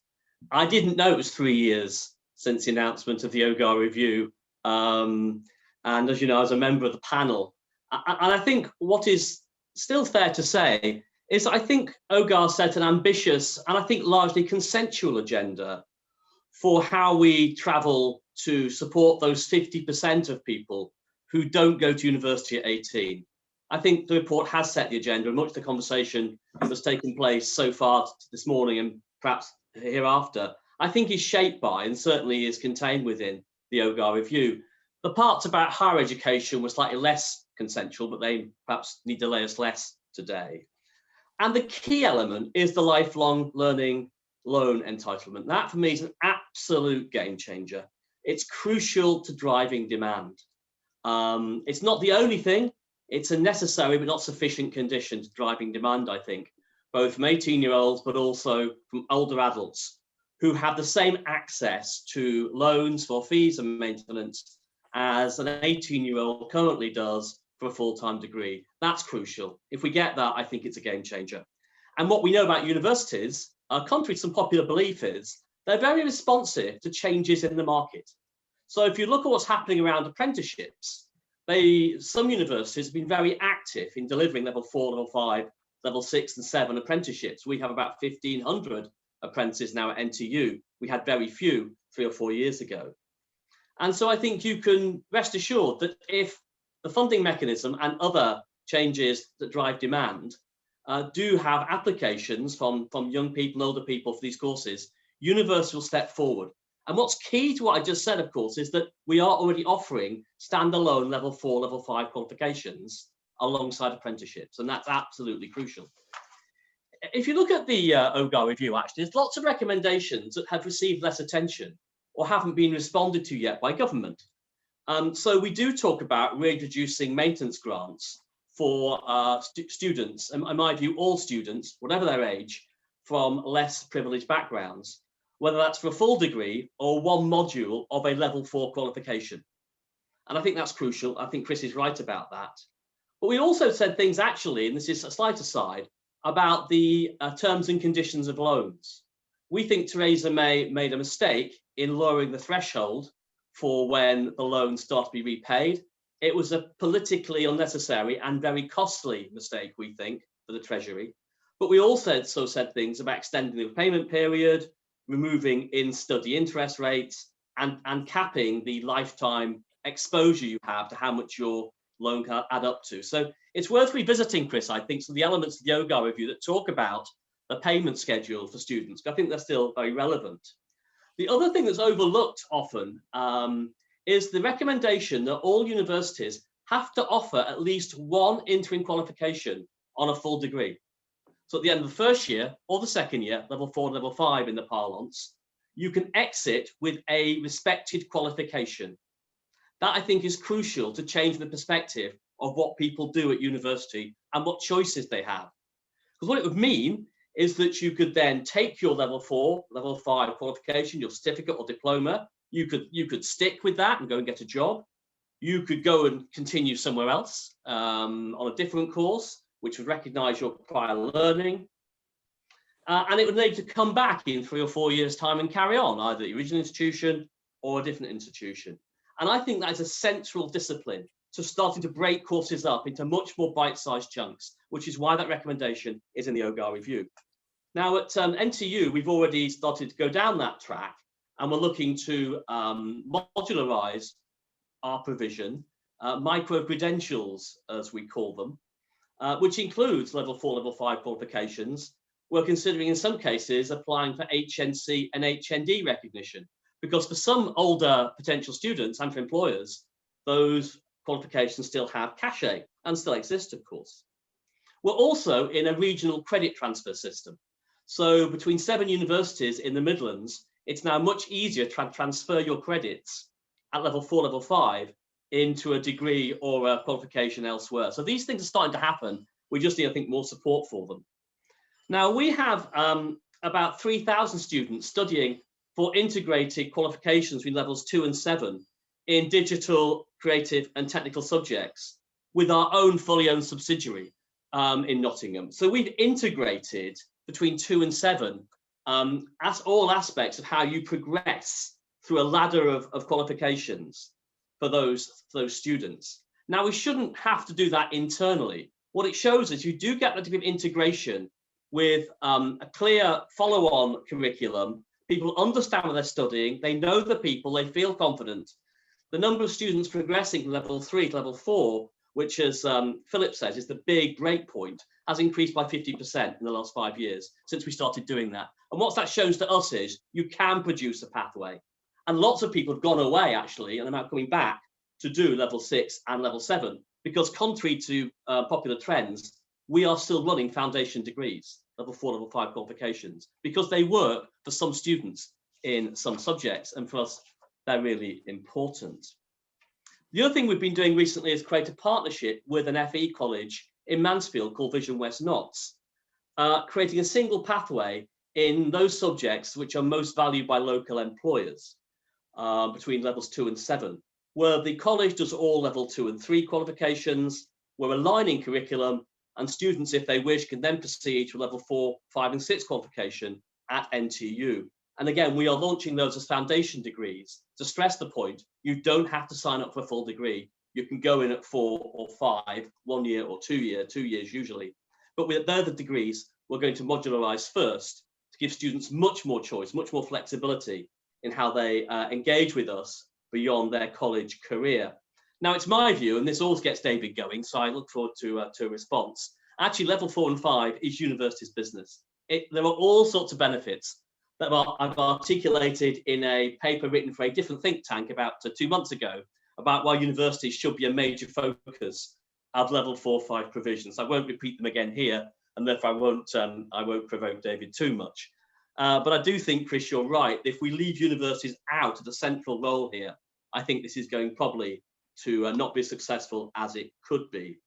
I didn't know it was 3 years since the announcement of the OGAR review, and as you know, as a member of the panel, and I think what is still fair to say is I think OGAR set an ambitious and I think largely consensual agenda for how we travel to support those 50% of people who don't go to university at 18. I think the report has set the agenda, and much of the conversation that's taken place so far this morning and perhaps hereafter, I think is shaped by and certainly is contained within the OGAR review. The parts about higher education were slightly less consensual, but they perhaps need to lay us less today. And the key element is the lifelong learning loan entitlement. That for me is an absolute game changer. It's crucial to driving demand. It's not the only thing. It's a necessary but not sufficient condition to driving demand, I think, both from 18-year-olds but also from older adults who have the same access to loans for fees and maintenance as an 18-year-old currently does for a full-time degree. That's crucial. If we get that, I think it's a game changer. And what we know about universities, contrary to some popular belief, is they're very responsive to changes in the market. So if you look at what's happening around apprenticeships, some universities have been very active in delivering level 4, level 5, level 6 and 7 apprenticeships. We have about 1,500 apprentices now at NTU. We had very few 3 or 4 years ago. And so I think you can rest assured that if the funding mechanism and other changes that drive demand do have applications from young people and older people for these courses, universities will step forward. And what's key to what I just said, of course, is that we are already offering standalone level 4, level 5 qualifications alongside apprenticeships, and that's absolutely crucial. If you look at the OGAR review, actually, there's lots of recommendations that have received less attention or haven't been responded to yet by government. So we do talk about reintroducing maintenance grants for students, and in my view, all students, whatever their age, from less privileged backgrounds, whether that's for a full degree or one module of a level 4 qualification. And I think that's crucial. I think Chris is right about that. But we also said things actually, and this is a slight aside, about the terms and conditions of loans. We think Theresa May made a mistake in lowering the threshold for when the loans start to be repaid. It was a politically unnecessary and very costly mistake, we think, for the Treasury. But we also said things about extending the repayment period, removing in-study interest rates, and capping the lifetime exposure you have to how much your loan can add up to. So it's worth revisiting, Chris, I think, some of the elements of the OGAR review that talk about the payment schedule for students. I think they're still very relevant. The other thing that's overlooked often is the recommendation that all universities have to offer at least one interim qualification on a full degree. So at the end of the first year or the second year, level 4, level 5 in the parlance, you can exit with a respected qualification. That, I think, is crucial to change the perspective of what people do at university and what choices they have. Because what it would mean is that you could then take your level 4, level 5 qualification, your certificate or diploma. You could stick with that and go and get a job. You could go and continue somewhere else on a different course, which would recognise your prior learning. And it would need to come back in 3 or 4 years' time and carry on, either the original institution or a different institution. And I think that is a central discipline to starting to break courses up into much more bite-sized chunks, which is why that recommendation is in the OGAR review. Now at NTU, we've already started to go down that track, and we're looking to modularise our provision, micro-credentials, as we call them, which includes level 4, level 5 qualifications. We're considering in some cases applying for HNC and HND recognition, because for some older potential students and for employers, those qualifications still have cachet and still exist, of course. We're also in a regional credit transfer system. So between 7 universities in the Midlands, it's now much easier to transfer your credits at level 4, level 5 into a degree or a qualification elsewhere. So these things are starting to happen. We just need, I think, more support for them. Now, we have about 3,000 students studying for integrated qualifications between levels 2 and 7 in digital, creative and technical subjects with our own fully owned subsidiary in Nottingham. So we've integrated between 2 and 7 as all aspects of how you progress through a ladder of qualifications for those students. Now, we shouldn't have to do that internally. What it shows is you do get that degree of integration with a clear follow-on curriculum. People understand what they're studying, they know the people, they feel confident. The number of students progressing from level 3 to level 4, which, as Philip says, is the big break point, has increased by 50% in the last 5 years since we started doing that. And what that shows to us is you can produce a pathway. And lots of people have gone away, actually, and are now coming back to do level 6 and level 7, because contrary to popular trends, we are still running foundation degrees, level 4, level 5 qualifications, because they work for some students in some subjects, and for us, they're really important. The other thing we've been doing recently is create a partnership with an FE college in Mansfield called Vision West Notts, creating a single pathway in those subjects which are most valued by local employers between levels 2 and 7, where the college does all level 2 and 3 qualifications. We're aligning curriculum, and students, if they wish, can then proceed to level 4, 5 and 6 qualification at NTU. And again, we are launching those as foundation degrees to stress the point, you don't have to sign up for a full degree. you can go in at 4 or 5, 1 year or 2 years usually. But with the other degrees, we're going to modularize first to give students much more choice, much more flexibility in how they engage with us beyond their college career. Now, it's my view, and this always gets David going, so I look forward to a response. Actually, level 4 and 5 is university's business. There are all sorts of benefits that I've articulated in a paper written for a different think tank about 2 months ago about why universities should be a major focus of level 4-5 provisions. I won't repeat them again here, and therefore I won't provoke David too much. But I do think, Chris, you're right. If we leave universities out of the central role here, I think this is going probably to not be as successful as it could be.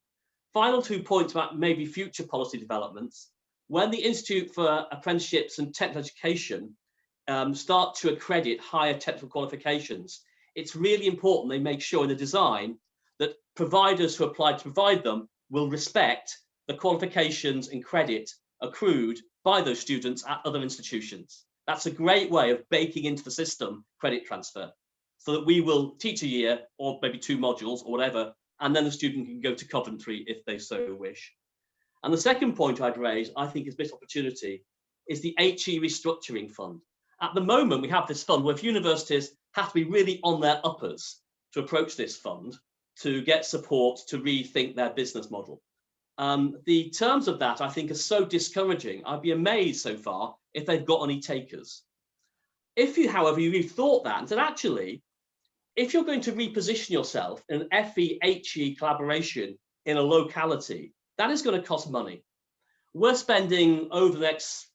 Final 2 points about maybe future policy developments. When the Institute for Apprenticeships and Technical Education start to accredit higher technical qualifications, it's really important they make sure in the design that providers who apply to provide them will respect the qualifications and credit accrued by those students at other institutions. That's a great way of baking into the system credit transfer, so that we will teach a year or maybe 2 modules or whatever, and then the student can go to Coventry if they so wish. And the second point I'd raise, I think is a bit of opportunity, is the HE Restructuring Fund. At the moment, we have this fund where if universities have to be really on their uppers to approach this fund to get support to rethink their business model. The terms of that, I think, are so discouraging. I'd be amazed so far if they've got any takers. If you, however, you rethought that and said, actually, if you're going to reposition yourself in an FE-HE collaboration in a locality, that is going to cost money. We're spending over the next,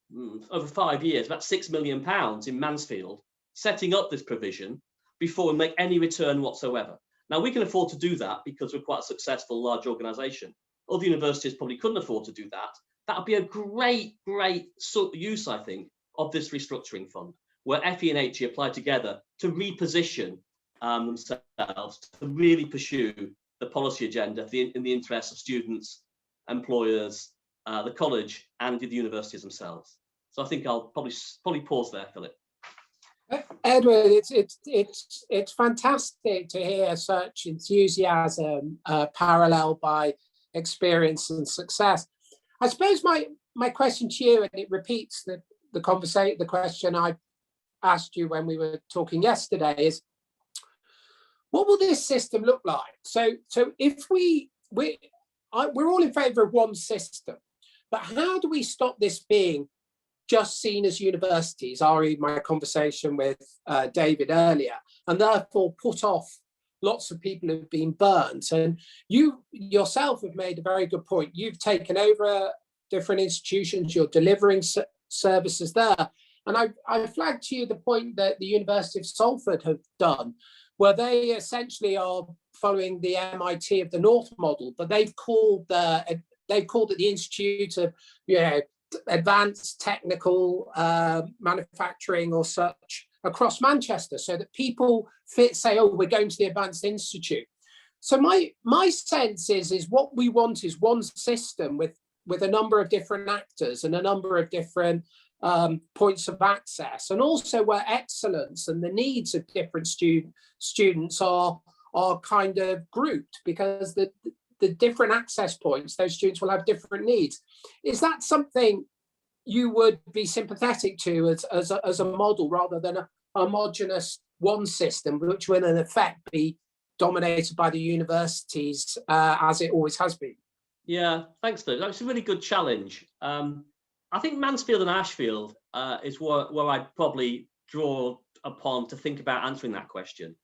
over 5 years, about £6 million in Mansfield, setting up this provision before we make any return whatsoever. Now, we can afford to do that because we're quite a successful large organisation. Other universities probably couldn't afford to do that. That would be a great use, I think, of this restructuring fund, where FE and HE apply together to reposition themselves to really pursue the policy agenda in the interests of students, employers, the college, and the universities themselves. So I think I'll probably pause there, Philip. Edward, it's fantastic to hear such enthusiasm paralleled by experience and success. I suppose my question to you, and it repeats the question I asked you when we were talking yesterday, is what will this system look like? So if we're all in favour of one system, but how do we stop this being just seen as universities, i.e. my conversation with David earlier, and therefore put off lots of people who've been burnt? And you yourself have made a very good point. You've taken over different institutions, you're delivering services there. And I flagged to you the point that the University of Salford have done, where they essentially are following the MIT of the North model, but they've called it the Institute of Advanced Technical Manufacturing or such across Manchester, so that people say, oh, we're going to the Advanced Institute. So my sense is what we want is one system with a number of different actors and a number of different points of access, and also where excellence and the needs of different students are kind of grouped, because the different access points, those students will have different needs. Is that something you would be sympathetic to as a model, rather than a homogenous one system, which will in effect be dominated by the universities as it always has been? Yeah, thanks, Phil. That's a really good challenge. I think Mansfield and Ashfield is where I'd probably draw upon to think about answering that question.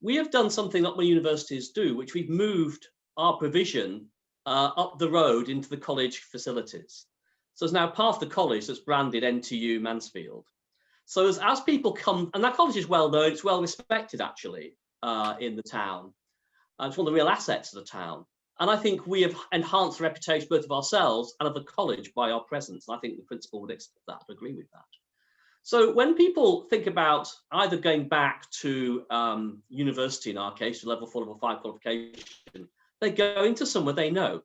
We have done something that many universities do, which we've moved our provision up the road into the college facilities. So it's now part of the college that's branded NTU Mansfield. So as people come, and that college is well known, it's well respected actually in the town. It's one of the real assets of the town. And I think we have enhanced the reputation both of ourselves and of the college by our presence. And I think the principal would accept that, agree with that. So when people think about either going back to university, in our case, to level 4, level 5 qualification, they're going to somewhere they know.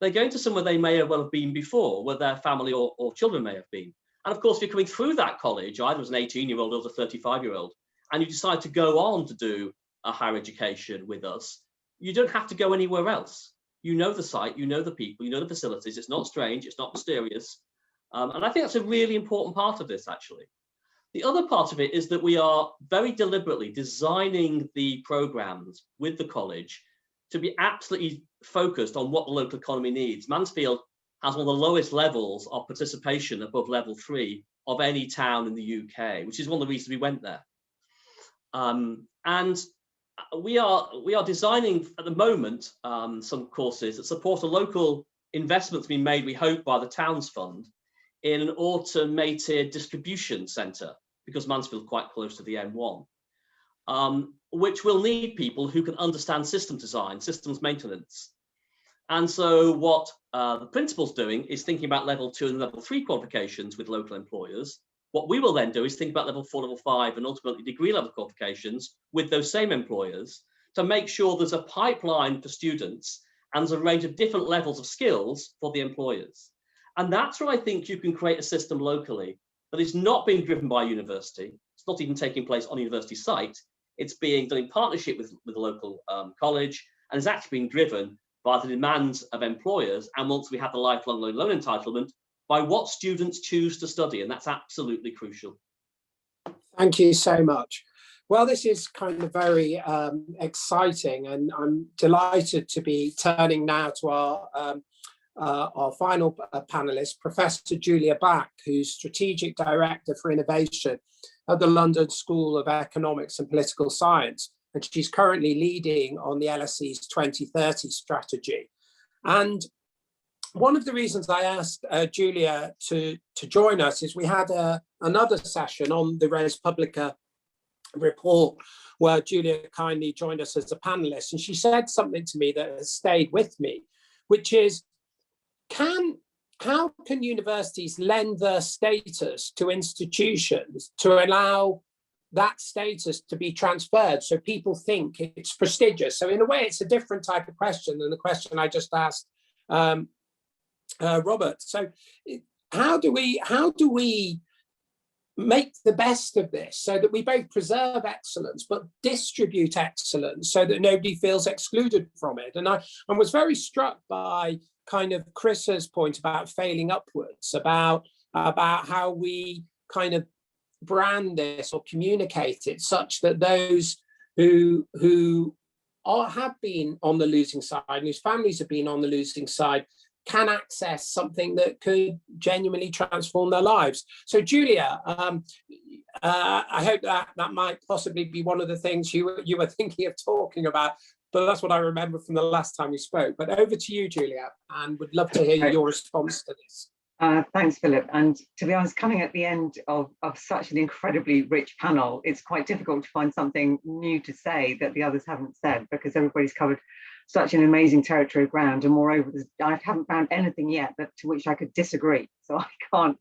They're going to somewhere they may well have been before, where their family or children may have been. And of course, if you're coming through that college, either as an 18-year-old or as a 35-year-old, and you decide to go on to do a higher education with us, you don't have to go anywhere else. You know the site, you know the people, you know the facilities. It's not strange, it's not mysterious. And I think that's a really important part of this, actually. The other part of it is that we are very deliberately designing the programs with the college to be absolutely focused on what the local economy needs. Mansfield has one of the lowest levels of participation above level 3 of any town in the UK, which is one of the reasons we went there. And we are designing at the moment some courses that support a local investment to be made, we hope, by the Towns Fund in an automated distribution centre, because Mansfield is quite close to the M1, which will need people who can understand system design, systems maintenance. And so what the principal's doing is thinking about level 2 and level 3 qualifications with local employers. What we will then do is think about level 4, level 5, and ultimately degree level qualifications with those same employers to make sure there's a pipeline for students and there's a range of different levels of skills for the employers. And that's where I think you can create a system locally that is not being driven by a university. It's not even taking place on a university site. It's being done in partnership with the local college, and is actually being driven by the demands of employers. And once we have the lifelong loan entitlement, by what students choose to study, and that's absolutely crucial. Thank you so much. Well, this is kind of very exciting, and I'm delighted to be turning now to our final panelist, Professor Julia Black, who's Strategic Director for Innovation at the London School of Economics and Political Science, and she's currently leading on the LSE's 2030 strategy. And one of the reasons I asked Julia to join us is we had another session on the ResPublica report where Julia kindly joined us as a panelist, and she said something to me that has stayed with me, which is, how can universities lend their status to institutions to allow that status to be transferred so people think it's prestigious? So in a way, it's a different type of question than the question I just asked Robert. So how do we make the best of this so that we both preserve excellence but distribute excellence so that nobody feels excluded from it? And I was very struck by kind of Chris's point about failing upwards, about how we kind of brand this or communicate it such that those who have been on the losing side and whose families have been on the losing side can access something that could genuinely transform their lives. So Julia, I hope that might possibly be one of the things you were thinking of talking about, but that's what I remember from the last time we spoke. But over to you, Julia, and would love to hear your response to this. Thanks, Philip. And to be honest, coming at the end of such an incredibly rich panel, it's quite difficult to find something new to say that the others haven't said, because everybody's covered such an amazing territory of ground. And moreover, I haven't found anything yet to which I could disagree. So I can't.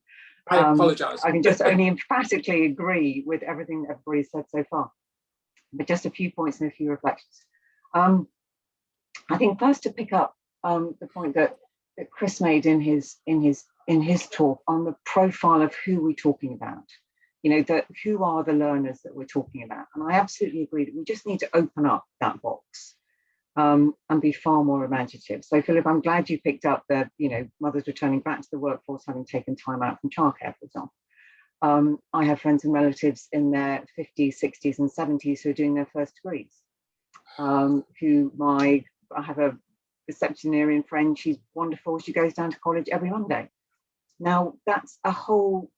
I apologise. I can just only emphatically agree with everything that everybody's said so far. But just a few points and a few reflections. I think first to pick up the point that Chris made in his talk on the profile of who we're talking about, who are the learners that we're talking about. And I absolutely agree that we just need to open up that box and be far more imaginative. So Philip, I'm glad you picked up the, mothers returning back to the workforce having taken time out from childcare, for example. I have friends and relatives in their 50s, 60s and 70s who are doing their first degrees. I have a receptionarian friend, she's wonderful, she goes down to college every Monday. Now that's a whole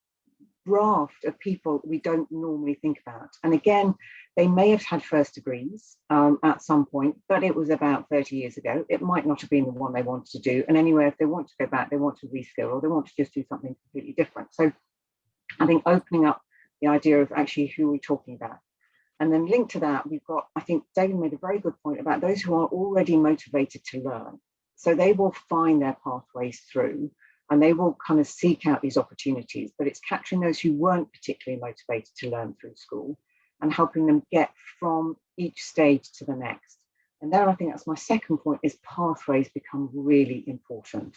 raft of people we don't normally think about. And again, they may have had first degrees at some point, but it was about 30 years ago. It might not have been the one they wanted to do. And anyway, if they want to go back, they want to reskill or they want to just do something completely different. So I think opening up the idea of actually who we're talking about. And then linked to that, we've got, I think David made a very good point about those who are already motivated to learn. So they will find their pathways through and they will kind of seek out these opportunities, but it's capturing those who weren't particularly motivated to learn through school and helping them get from each stage to the next. And there, I think that's my second point, is pathways become really important.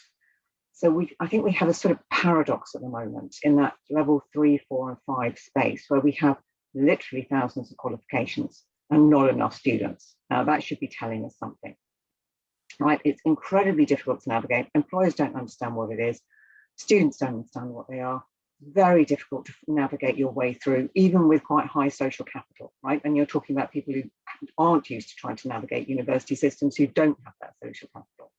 So I think we have a sort of paradox at the moment in that level 3, 4 and 5 space where we have literally thousands of qualifications and not enough students. Now that should be telling us something. right? It's incredibly difficult to navigate. Employers don't understand what it is. Students don't understand what they are. Very difficult to navigate your way through, even with quite high social capital, right? And you're talking about people who aren't used to trying to navigate university systems, who don't have that social capital.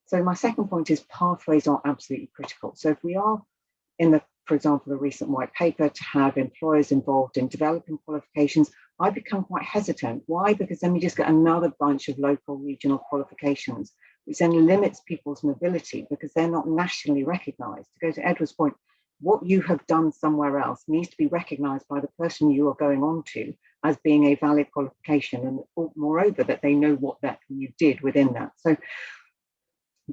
So my second point is pathways are absolutely critical. So if we are in the, for example, the recent white paper to have employers involved in developing qualifications, I become quite hesitant. Why? Because then we just get another bunch of local regional qualifications, which then limits people's mobility because they're not nationally recognised. To go to Edward's point, what you have done somewhere else needs to be recognised by the person you are going on to as being a valid qualification, and moreover, that they know what that you did within that. So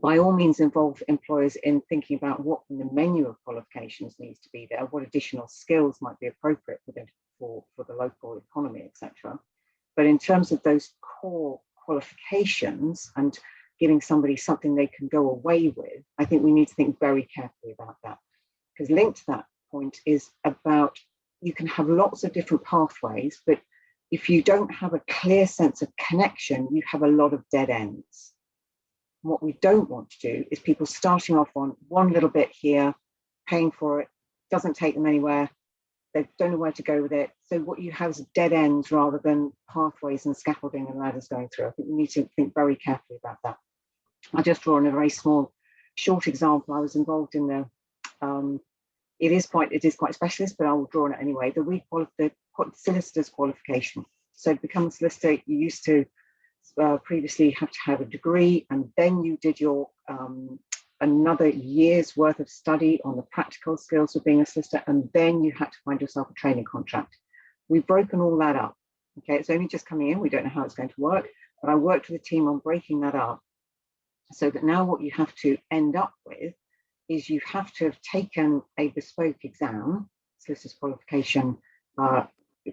by all means, involve employers in thinking about what the menu of qualifications needs to be there, what additional skills might be appropriate for the local economy, etc. But in terms of those core qualifications and giving somebody something they can go away with, I think we need to think very carefully about that. Because linked to that point is about, you can have lots of different pathways, but if you don't have a clear sense of connection, you have a lot of dead ends. What we don't want to do is people starting off on one little bit here, paying for it, doesn't take them anywhere, they don't know where to go with it. So what you have is dead ends rather than pathways and scaffolding and ladders going through. I think we need to think very carefully about that. I just draw on a very small, short example. I was involved in the, it is quite specialist, but I will draw on it anyway. The solicitor's qualification. So to become a solicitor, you used to previously have to have a degree, and then you did your another year's worth of study on the practical skills of being a solicitor, and then you had to find yourself a training contract. We've broken all that up. Okay, it's only just coming in. We don't know how it's going to work, but I worked with a team on breaking that up so that now what you have to end up with is you have to have taken a bespoke exam, solicitor's qualification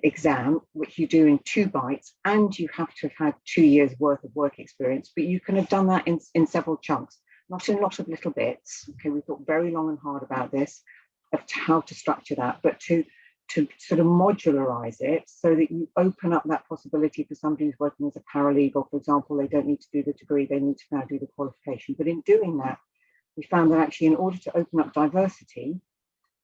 exam, which you do in 2 bites, and you have to have had 2 years worth of work experience, but you can have done that in several chunks, not in lots of little bits. Okay, we thought very long and hard about this, of how to structure that, but to sort of modularize it so that you open up that possibility for somebody who's working as a paralegal, for example. They don't need to do the degree, they need to now do the qualification. But in doing that, we found that actually in order to open up diversity,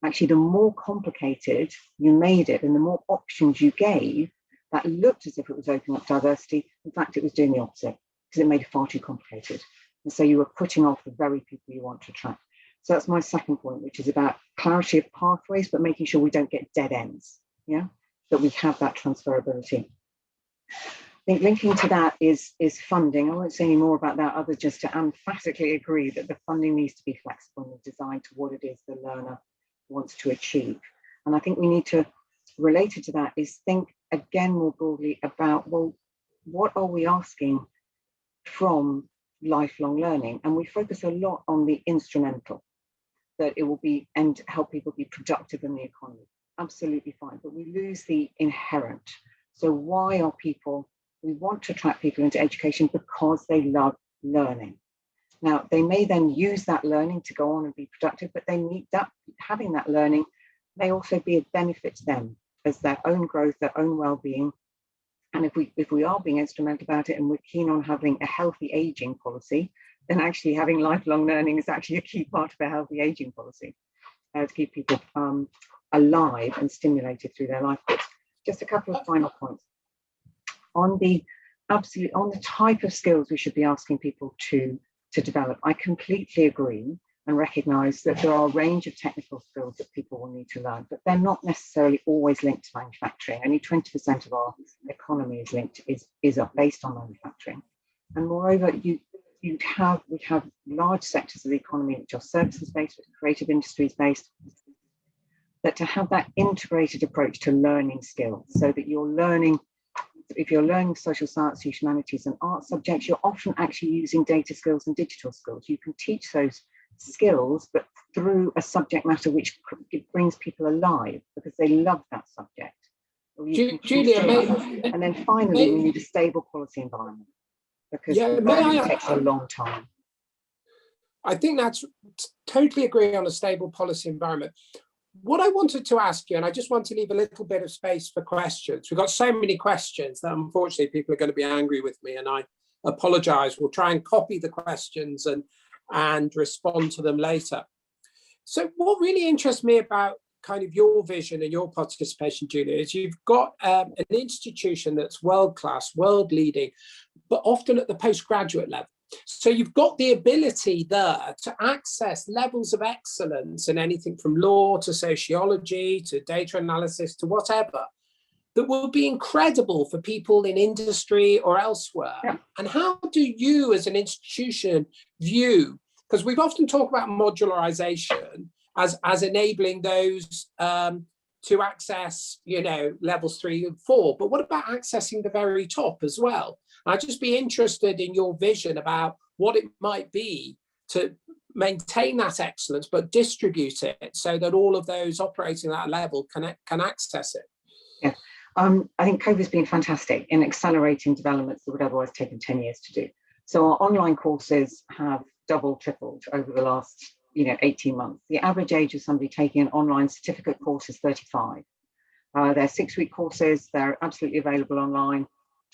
actually the more complicated you made it and the more options you gave, that looked as if it was opening up diversity. In fact, it was doing the opposite because it made it far too complicated. And so you were putting off the very people you want to attract. So that's my second point, which is about clarity of pathways, but making sure we don't get dead ends, yeah, that we have that transferability. I think linking to that is funding. I won't say any more about that other just to emphatically agree that the funding needs to be flexible and designed to what it is the learner wants to achieve. And I think we need to, related to that, is think again more broadly about, well, what are we asking from lifelong learning? And we focus a lot on the instrumental, that it will be and help people be productive in the economy. Absolutely fine, but we lose the inherent. So why are people, we want to attract people into education because they love learning. Now, they may then use that learning to go on and be productive, but they need that, having that learning may also be a benefit to them as their own growth, their own well-being. And if we are being instrumental about it and we're keen on having a healthy aging policy, then actually having lifelong learning is actually a key part of a healthy aging policy to keep people alive and stimulated through their life course. Just a couple of final points. On the type of skills we should be asking people to develop, I completely agree and recognise that there are a range of technical skills that people will need to learn, but they're not necessarily always linked to manufacturing. Only 20% of our economy is linked is based on manufacturing, and moreover, we have large sectors of the economy which are services based, creative industries based. That to have that integrated approach to learning skills, so that you're learning. If you're learning social science, humanities and art subjects, you're often actually using data skills and digital skills. You can teach those skills, but through a subject matter which brings people alive because they love that subject. Julia, and then finally, we need a stable policy environment because it takes a long time. I think that's totally agree on a stable policy environment. What I wanted to ask you, and I just want to leave a little bit of space for questions. We've got so many questions that unfortunately people are going to be angry with me, and I apologise. We'll try and copy the questions and respond to them later. So what really interests me about kind of your vision and your participation, Julia, is you've got an institution that's world-class, world-leading, but often at the postgraduate level. So you've got the ability there to access levels of excellence in anything from law to sociology to data analysis to whatever, that will be incredible for people in industry or elsewhere. Yeah. And how do you as an institution view, because we've often talked about modularization as enabling those to access, you know, levels 3 and 4, but what about accessing the very top as well? I'd just be interested in your vision about what it might be to maintain that excellence, but distribute it so that all of those operating at that level can access it. Yeah, I think COVID's been fantastic in accelerating developments that would otherwise taken 10 years to do. So our online courses have doubled, tripled over the last 18 months. The average age of somebody taking an online certificate course is 35. They're 6-week courses, they're absolutely available online,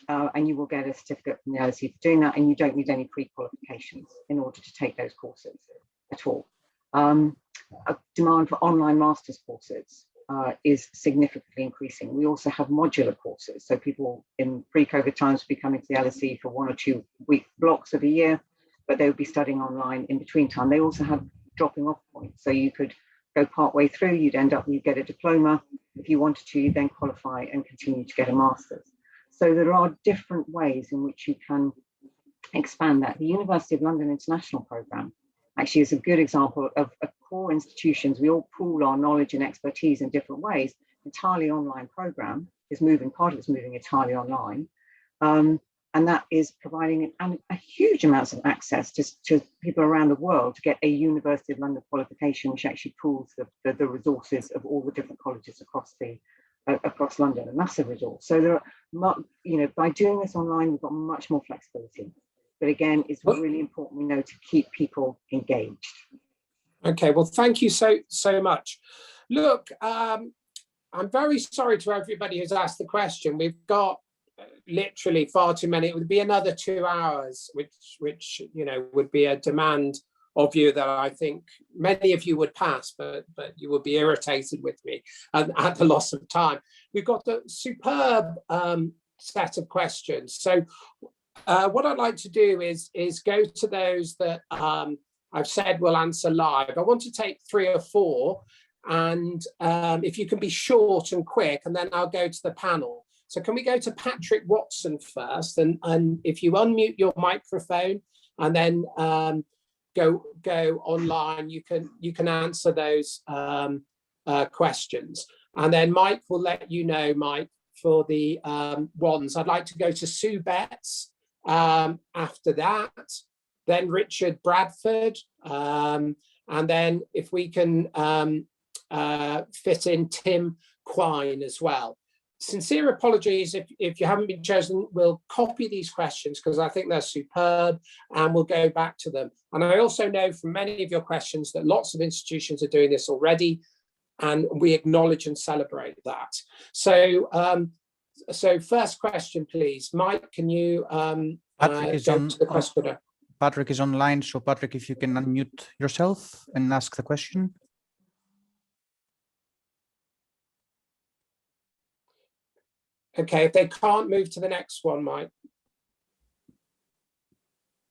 and you will get a certificate from the LSE for doing that, and you don't need any pre-qualifications in order to take those courses at all. A demand for online master's courses is significantly increasing. We also have modular courses, so people in pre-COVID times would be coming to the LSE for 1 or 2 week blocks of a year, but they would be studying online in between time. They also have dropping off points, so you could go part way through, you'd get a diploma. If you wanted to, you then qualify and continue to get a master's. So there are different ways in which you can expand that. The University of London International Programme actually is a good example of a core institutions. We all pool our knowledge and expertise in different ways. Entirely online programme is moving, part of it's moving entirely online. And that is providing a huge amounts of access to people around the world to get a University of London qualification, which actually pools the resources of all the different colleges across London, a massive resource. So there are, by doing this online, we've got much more flexibility. But again, it's really important, we know, to keep people engaged. Okay, well, thank you so much. Look, I'm very sorry to everybody who's asked the question. We've got literally far too many. It would be another 2 hours, which would be a demand of you that I think many of you would pass, but you would be irritated with me at the loss of time. We've got a superb set of questions. So what I'd like to do is go to those that I've said we'll answer live. I want to take 3 or 4, and if you can be short and quick, and then I'll go to the panel. So can we go to Patrick Watson first? And if you unmute your microphone and then go online, you can answer those questions. And then Mike will let you know, Mike, for the ones. I'd like to go to Sue Betts after that, then Richard Bradford, and then if we can fit in Tim Quine as well. Sincere apologies if you haven't been chosen. We'll copy these questions because I think they're superb, and we'll go back to them. And I also know from many of your questions that lots of institutions are doing this already, and we acknowledge and celebrate that. So, first question, please. Mike, can you Patrick is go to the questioner? Patrick is online, so Patrick, if you can unmute yourself and ask the question. Okay, if they can't move to the next one, Mike.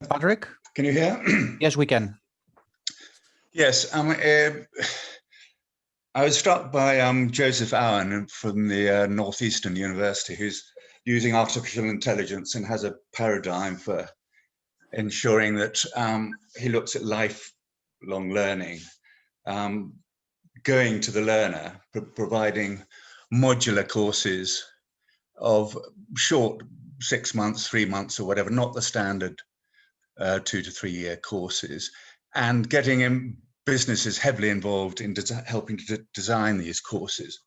Patrick? Can you hear? Yes, we can. Yes, I was struck by Joseph Owen from the Northeastern University, who's using artificial intelligence and has a paradigm for ensuring that he looks at lifelong learning, going to the learner, providing modular courses of short 6 months, 3 months or whatever, not the standard 2 to 3 year courses, and getting businesses heavily involved in helping to design these courses.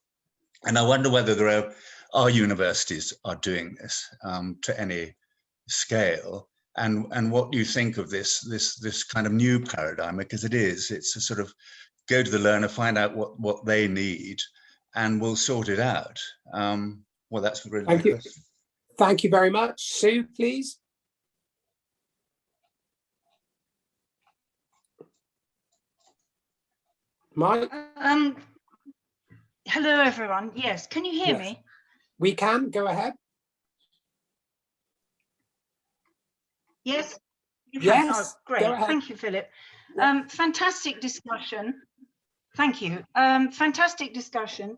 And I wonder whether there are universities are doing this to any scale, and what do you think of this kind of new paradigm? Because it's a sort of go to the learner, find out what they need, and we'll sort it out. Well, that's really Thank you. Thank you very much. Sue, please. Mike? Hello, everyone. Yes, can you hear Yes. me? We can, go ahead. Yes? You can? Yes, Oh, go great. ahead. Thank you, Philip. Yeah. Fantastic discussion. Thank you. Fantastic discussion.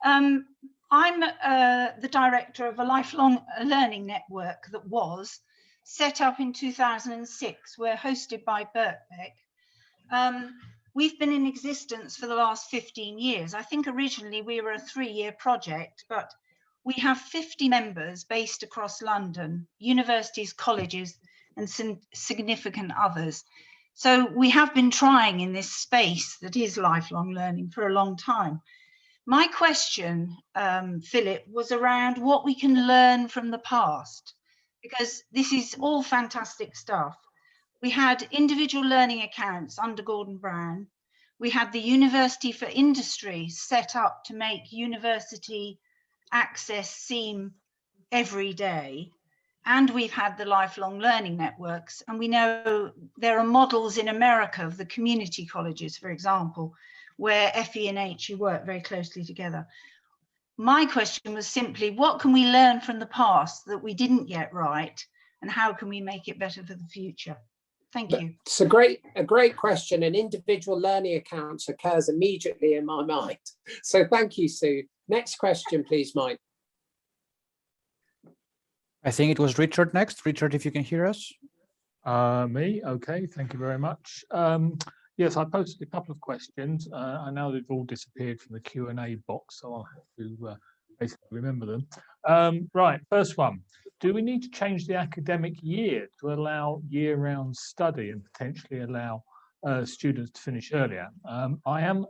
I'm the director of a lifelong learning network that was set up in 2006. We're hosted by Birkbeck. We've been in existence for the last 15 years. I think originally we were a 3-year project, but we have 50 members based across London, universities, colleges, and some significant others. So we have been trying in this space that is lifelong learning for a long time. My question, Philip, was around what we can learn from the past, because this is all fantastic stuff. We had individual learning accounts under Gordon Brown. We had the University for Industry set up to make university access seem every day. And we've had the lifelong learning networks. And we know there are models in America of the community colleges, for example, where FE and HE work very closely together. My question was simply, what can we learn from the past that we didn't get right? And how can we make it better for the future? Thank you. It's a great question, and individual learning accounts occurs immediately in my mind. So thank you, Sue. Next question, please, Mike. I think it was Richard next. Richard, if you can hear us. Me? Okay, thank you very much. Yes, I posted a couple of questions. I know they've all disappeared from the Q&A box, so I'll have to basically remember them. Right, first one. Do we need to change the academic year to allow year-round study and potentially allow students to finish earlier? I am,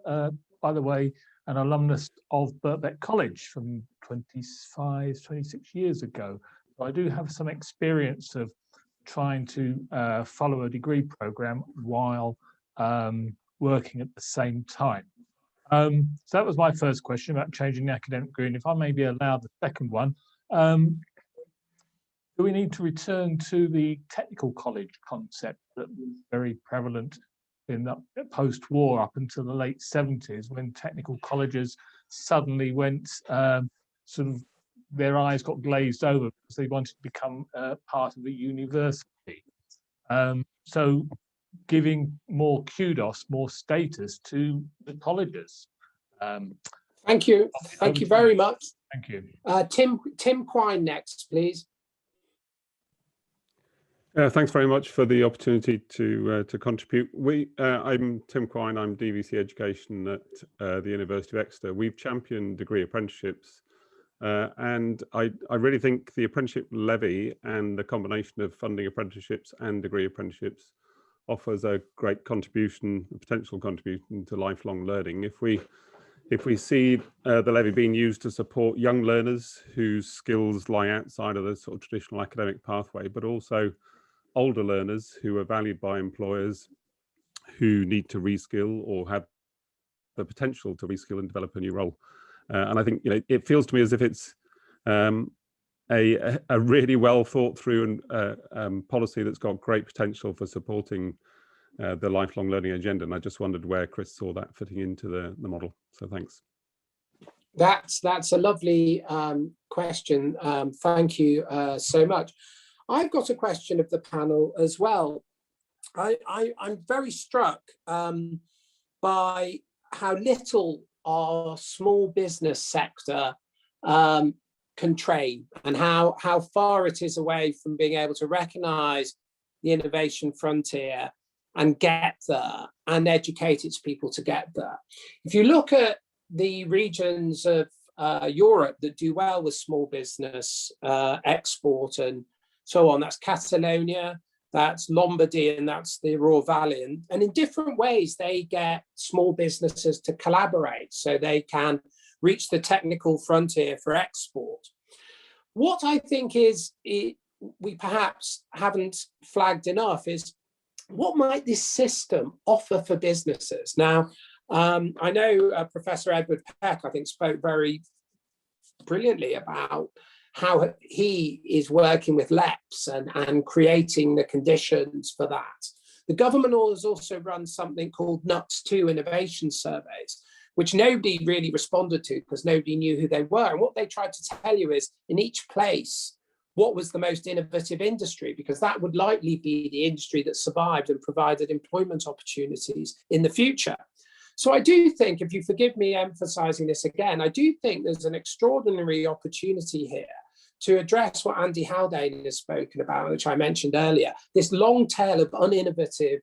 by the way, an alumnus of Birkbeck College from 26 years ago. So I do have some experience of trying to follow a degree program while working at the same time. So that was my first question about changing the academic year. And if I may be allowed the second one, do we need to return to the technical college concept that was very prevalent in the post-war up until the late 70s, when technical colleges suddenly went sort of, their eyes got glazed over because they wanted to become part of the university. So giving more kudos, more status to the colleges. Thank you. Thank you very much. Thank you. Tim Quine next, please. Thanks very much for the opportunity to contribute. I'm Tim Quine, I'm DVC Education at the University of Exeter. We've championed degree apprenticeships, and I really think the Apprenticeship Levy and the combination of funding apprenticeships and degree apprenticeships offers a great contribution, a potential contribution to lifelong learning. If we see the levy being used to support young learners whose skills lie outside of the sort of traditional academic pathway, but also older learners who are valued by employers who need to reskill or have the potential to reskill and develop a new role. And I think, it feels to me as if it's a really well thought through and policy that's got great potential for supporting the lifelong learning agenda. And I just wondered where Chris saw that fitting into the model. So thanks. That's a lovely question. Thank you so much. I've got a question of the panel as well. I'm very struck by how little our small business sector can train, and how far it is away from being able to recognise the innovation frontier and get there and educate its people to get there. If you look at the regions of Europe that do well with small business export and so on, that's Catalonia, that's Lombardy, and that's the Ruhr Valley. And in different ways, they get small businesses to collaborate so they can reach the technical frontier for export. What I think we perhaps haven't flagged enough is, what might this system offer for businesses? Now, I know Professor Edward Peck, I think, spoke very brilliantly about how he is working with LEPs and creating the conditions for that. The government has also run something called NUTS2 innovation surveys, which nobody really responded to because nobody knew who they were. And what they tried to tell you is in each place, what was the most innovative industry, because that would likely be the industry that survived and provided employment opportunities in the future. So I do think, if you forgive me emphasizing this again, I do think there's an extraordinary opportunity here to address what Andy Haldane has spoken about, which I mentioned earlier, this long tail of uninnovative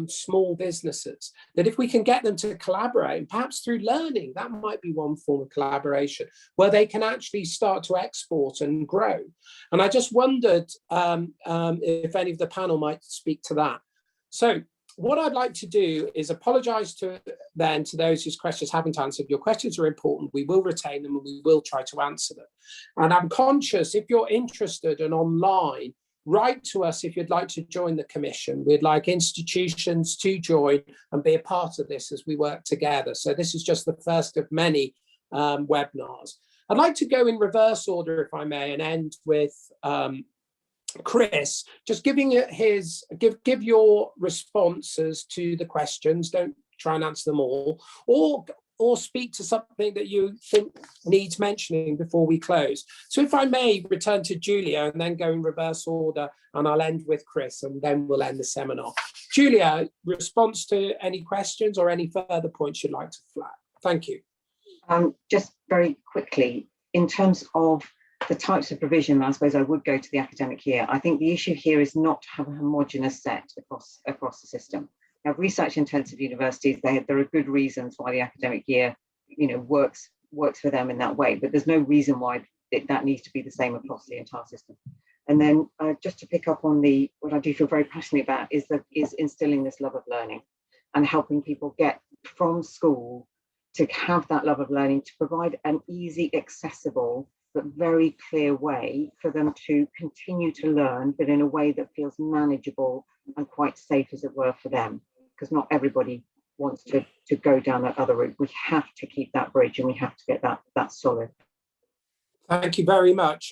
small businesses, that if we can get them to collaborate, perhaps through learning, that might be one form of collaboration where they can actually start to export and grow. And I just wondered if any of the panel might speak to that. So what I'd like to do is apologize to those whose questions haven't answered. Your questions are important. We will retain them and we will try to answer them. And I'm conscious, if you're interested and online, write to us if you'd like to join the commission. We'd like institutions to join and be a part of this as we work together. So this is just the first of many webinars. I'd like to go in reverse order, if I may, and end with Chris, just giving give your responses to the questions. Don't try and answer them all, or speak to something that you think needs mentioning before we close. So if I may return to Julia and then go in reverse order, and I'll end with Chris and then we'll end the seminar. Julia, response to any questions or any further points you'd like to flag? Thank you. Just very quickly, in terms of the types of provision, I suppose I would go to the academic year. I think the issue here is not to have a homogenous set across the system. Now, research-intensive universities, there are good reasons why the academic year, works for them in that way, but there's no reason why that needs to be the same across the entire system. And then just to pick up on what I do feel very passionate about is instilling this love of learning and helping people get from school to have that love of learning, to provide an easy, accessible, but very clear way for them to continue to learn, but in a way that feels manageable and quite safe, as it were, for them. Because not everybody wants to go down that other route. We have to keep that bridge and we have to get that solid. Thank you very much.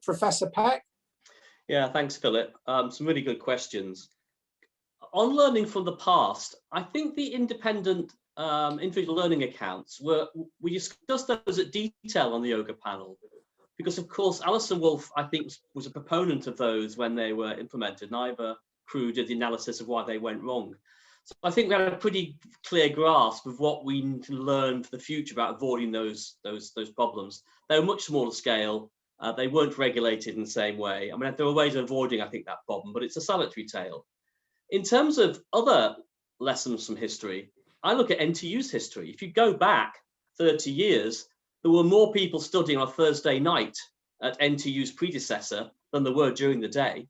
Professor Peck? Yeah, thanks, Philip. Some really good questions. On learning from the past, I think the independent individual learning accounts we discussed those at detail on the yoga panel, because of course Alison Wolfe, I think, was a proponent of those when they were implemented. Neither crew did the analysis of why they went wrong. So I think we had a pretty clear grasp of what we need to learn for the future about avoiding those problems. They were much smaller scale. They weren't regulated in the same way. I mean, there were ways of avoiding, I think, that problem, but it's a solitary tale. In terms of other lessons from history, I look at NTU's history. If you go back 30 years, there were more people studying on a Thursday night at NTU's predecessor than there were during the day.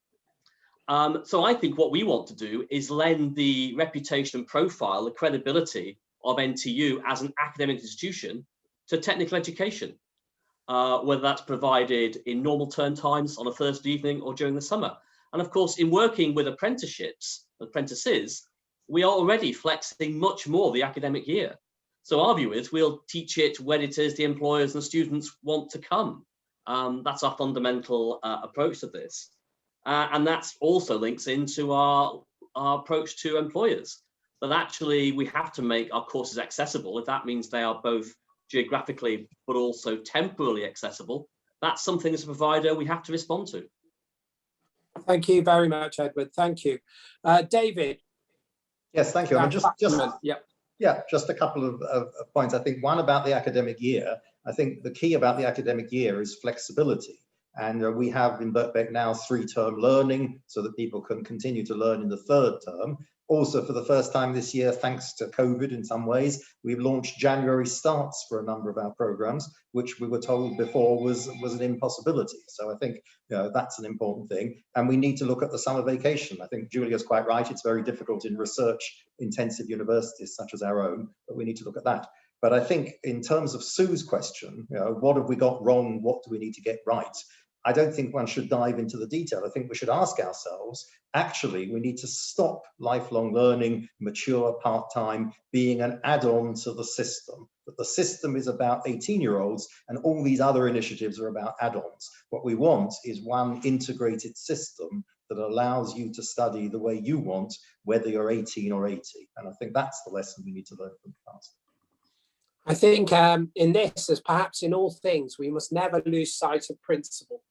So I think what we want to do is lend the reputation and profile, the credibility of NTU as an academic institution to technical education, whether that's provided in normal term times on a Thursday evening or during the summer. And of course, in working with apprentices, we are already flexing much more the academic year. So our view is we'll teach it when it is the employers and students want to come. That's our fundamental approach to this. And that also links into our approach to employers. But actually, we have to make our courses accessible. If that means they are both geographically, but also temporally accessible, that's something as a provider we have to respond to. Thank you very much, Edward. Thank you. David. Yes, thank you. I mean, just a couple of points. I think one about the academic year. I think the key about the academic year is flexibility. And we have in Birkbeck now 3-term learning so that people can continue to learn in the 3rd term. Also, for the first time this year, thanks to COVID in some ways, we've launched January starts for a number of our programs, which we were told before was an impossibility. So I think that's an important thing. And we need to look at the summer vacation. I think Julia's quite right. It's very difficult in research-intensive universities such as our own, but we need to look at that. But I think in terms of Sue's question, what have we got wrong? What do we need to get right? I don't think one should dive into the detail. I think we should ask ourselves, actually, we need to stop lifelong learning, mature part-time, being an add-on to the system. But the system is about 18-year-olds and all these other initiatives are about add-ons. What we want is one integrated system that allows you to study the way you want, whether you're 18 or 80. And I think that's the lesson we need to learn from the past. I think in this, as perhaps in all things, we must never lose sight of principle,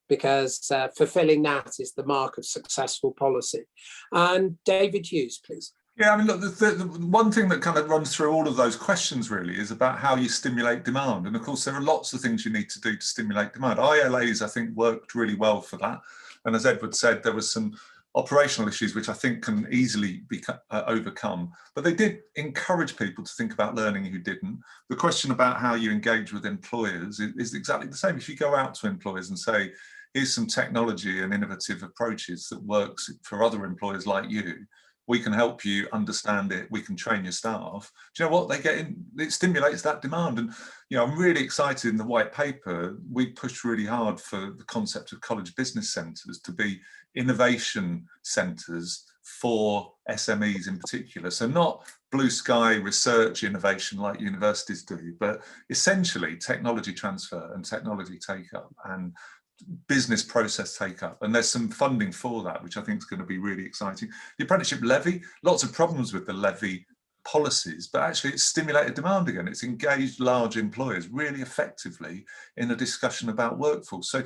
because fulfilling that is the mark of successful policy. And David Hughes, please. Yeah, I mean, look, the one thing that kind of runs through all of those questions really is about how you stimulate demand. And of course, there are lots of things you need to do to stimulate demand. ILAs, I think, worked really well for that. And as Edward said, there was some operational issues which I think can easily be overcome, but they did encourage people to think about learning who didn't. The question about how you engage with employers is exactly the same. If you go out to employers and say, here's some technology and innovative approaches that works for other employers like you, we can help you understand it, we can train your staff. Do you know what they get in? It stimulates that demand. And you know, I'm really excited in the white paper, we pushed really hard for the concept of college business centres to be innovation centres for SMEs in particular. So not blue sky research innovation like universities do, but essentially technology transfer and technology take up and business process take up, and there's some funding for that, which I think is going to be really exciting. The apprenticeship levy, lots of problems with the levy policies, but actually it's stimulated demand again. It's engaged large employers really effectively in a discussion about workforce. So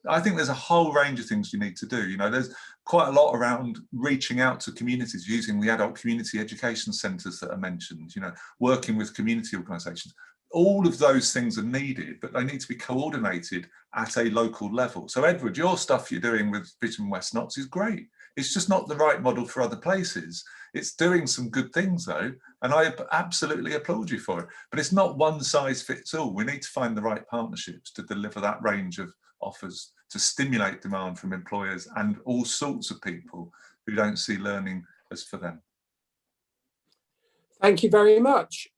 I think there's a whole range of things you need to do. You know, there's quite a lot around reaching out to communities, using the adult community education centres that are mentioned, you know, working with community organisations. All of those things are needed, but they need to be coordinated at a local level. So Edward, your stuff you're doing with Bridgman West Knots is great. It's just not the right model for other places. It's doing some good things though, and I absolutely applaud you for it. But it's not one size fits all. We need to find the right partnerships to deliver that range of offers to stimulate demand from employers and all sorts of people who don't see learning as for them. Thank you very much.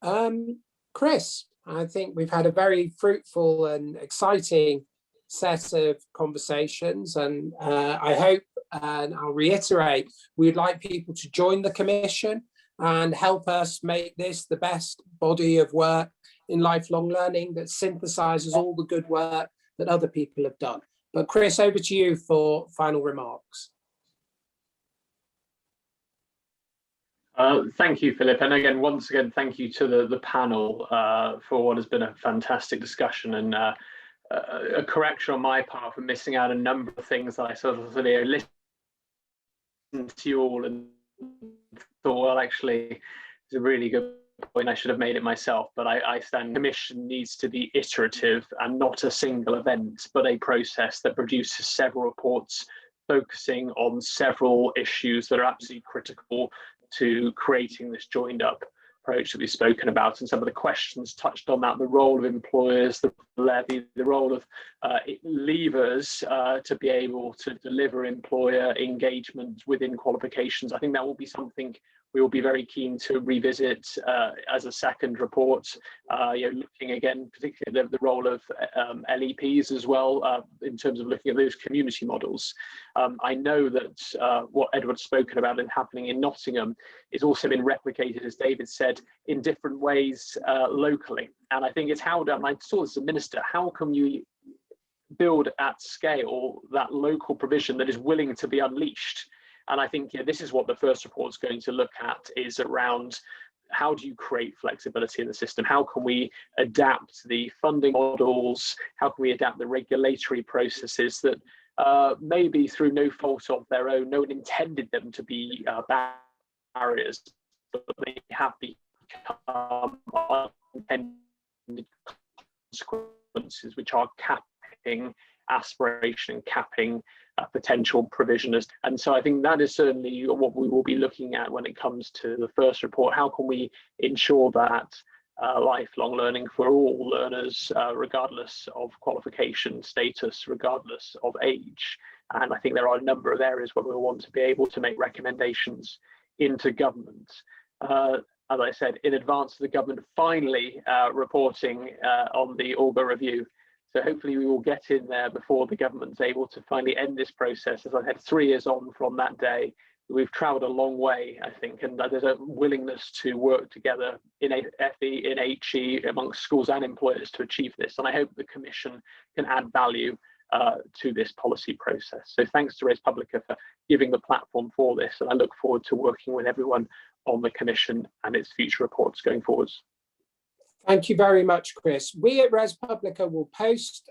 Chris, I think we've had a very fruitful and exciting set of conversations, and I hope, and I'll reiterate, we'd like people to join the Commission and help us make this the best body of work in lifelong learning that synthesises all the good work that other people have done. But Chris, over to you for final remarks. Thank you, Philip. And again, once again, thank you to the panel for what has been a fantastic discussion, and a correction on my part for missing out a number of things that I sort of listened to you all and thought, well, actually, it's a really good point. I should have made it myself, but I stand. Commission needs to be iterative and not a single event, but a process that produces several reports focusing on several issues that are absolutely critical to creating this joined up approach that we've spoken about. And some of the questions touched on that, the role of employers, the levy, the role of levers to be able to deliver employer engagement within qualifications. I think that will be something we will be very keen to revisit as a second report, looking again, particularly the role of LEPs as well, in terms of looking at those community models. I know that what Edward's spoken about and happening in Nottingham is also been replicated, as David said, in different ways locally. And I think it's how, and I saw this as a minister, how can you build at scale that local provision that is willing to be unleashed? And I think this is what the first report is going to look at, is around how do you create flexibility in the system? How can we adapt the funding models? How can we adapt the regulatory processes that maybe through no fault of their own, no one intended them to be barriers, but they have become unintended consequences, which are capping aspiration and capping potential provisioners. And so I think that is certainly what we will be looking at when it comes to the first report. How can we ensure that lifelong learning for all learners, regardless of qualification status, regardless of age? And I think there are a number of areas where we want to be able to make recommendations into government. As I said, in advance of the government finally reporting on the Augur review. So hopefully we will get in there before the government's able to finally end this process. As I had 3 years on from that day, we've travelled a long way, I think, and there's a willingness to work together in FE, in HE, amongst schools and employers to achieve this. And I hope the Commission can add value to this policy process. So thanks to ResPublica for giving the platform for this, and I look forward to working with everyone on the Commission and its future reports going forwards. Thank you very much, Chris. We at ResPublica will post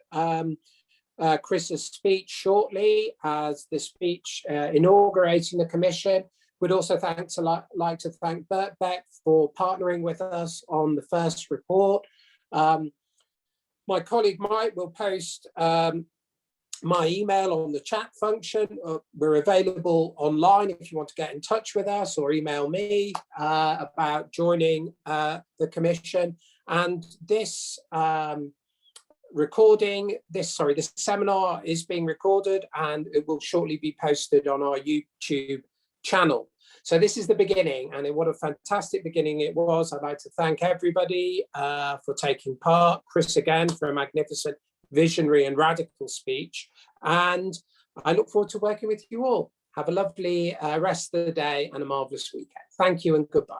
Chris's speech shortly as the speech inaugurating the Commission. We'd also like to thank Bert Beck for partnering with us on the first report. My colleague Mike will post my email on the chat function. We're available online if you want to get in touch with us, or email me about joining the Commission. And this this seminar is being recorded and it will shortly be posted on our YouTube channel. So this is the beginning, and what a fantastic beginning it was. I'd like to thank everybody for taking part. Chris again for a magnificent, visionary and radical speech. And I look forward to working with you all. Have a lovely rest of the day and a marvelous weekend. Thank you and goodbye.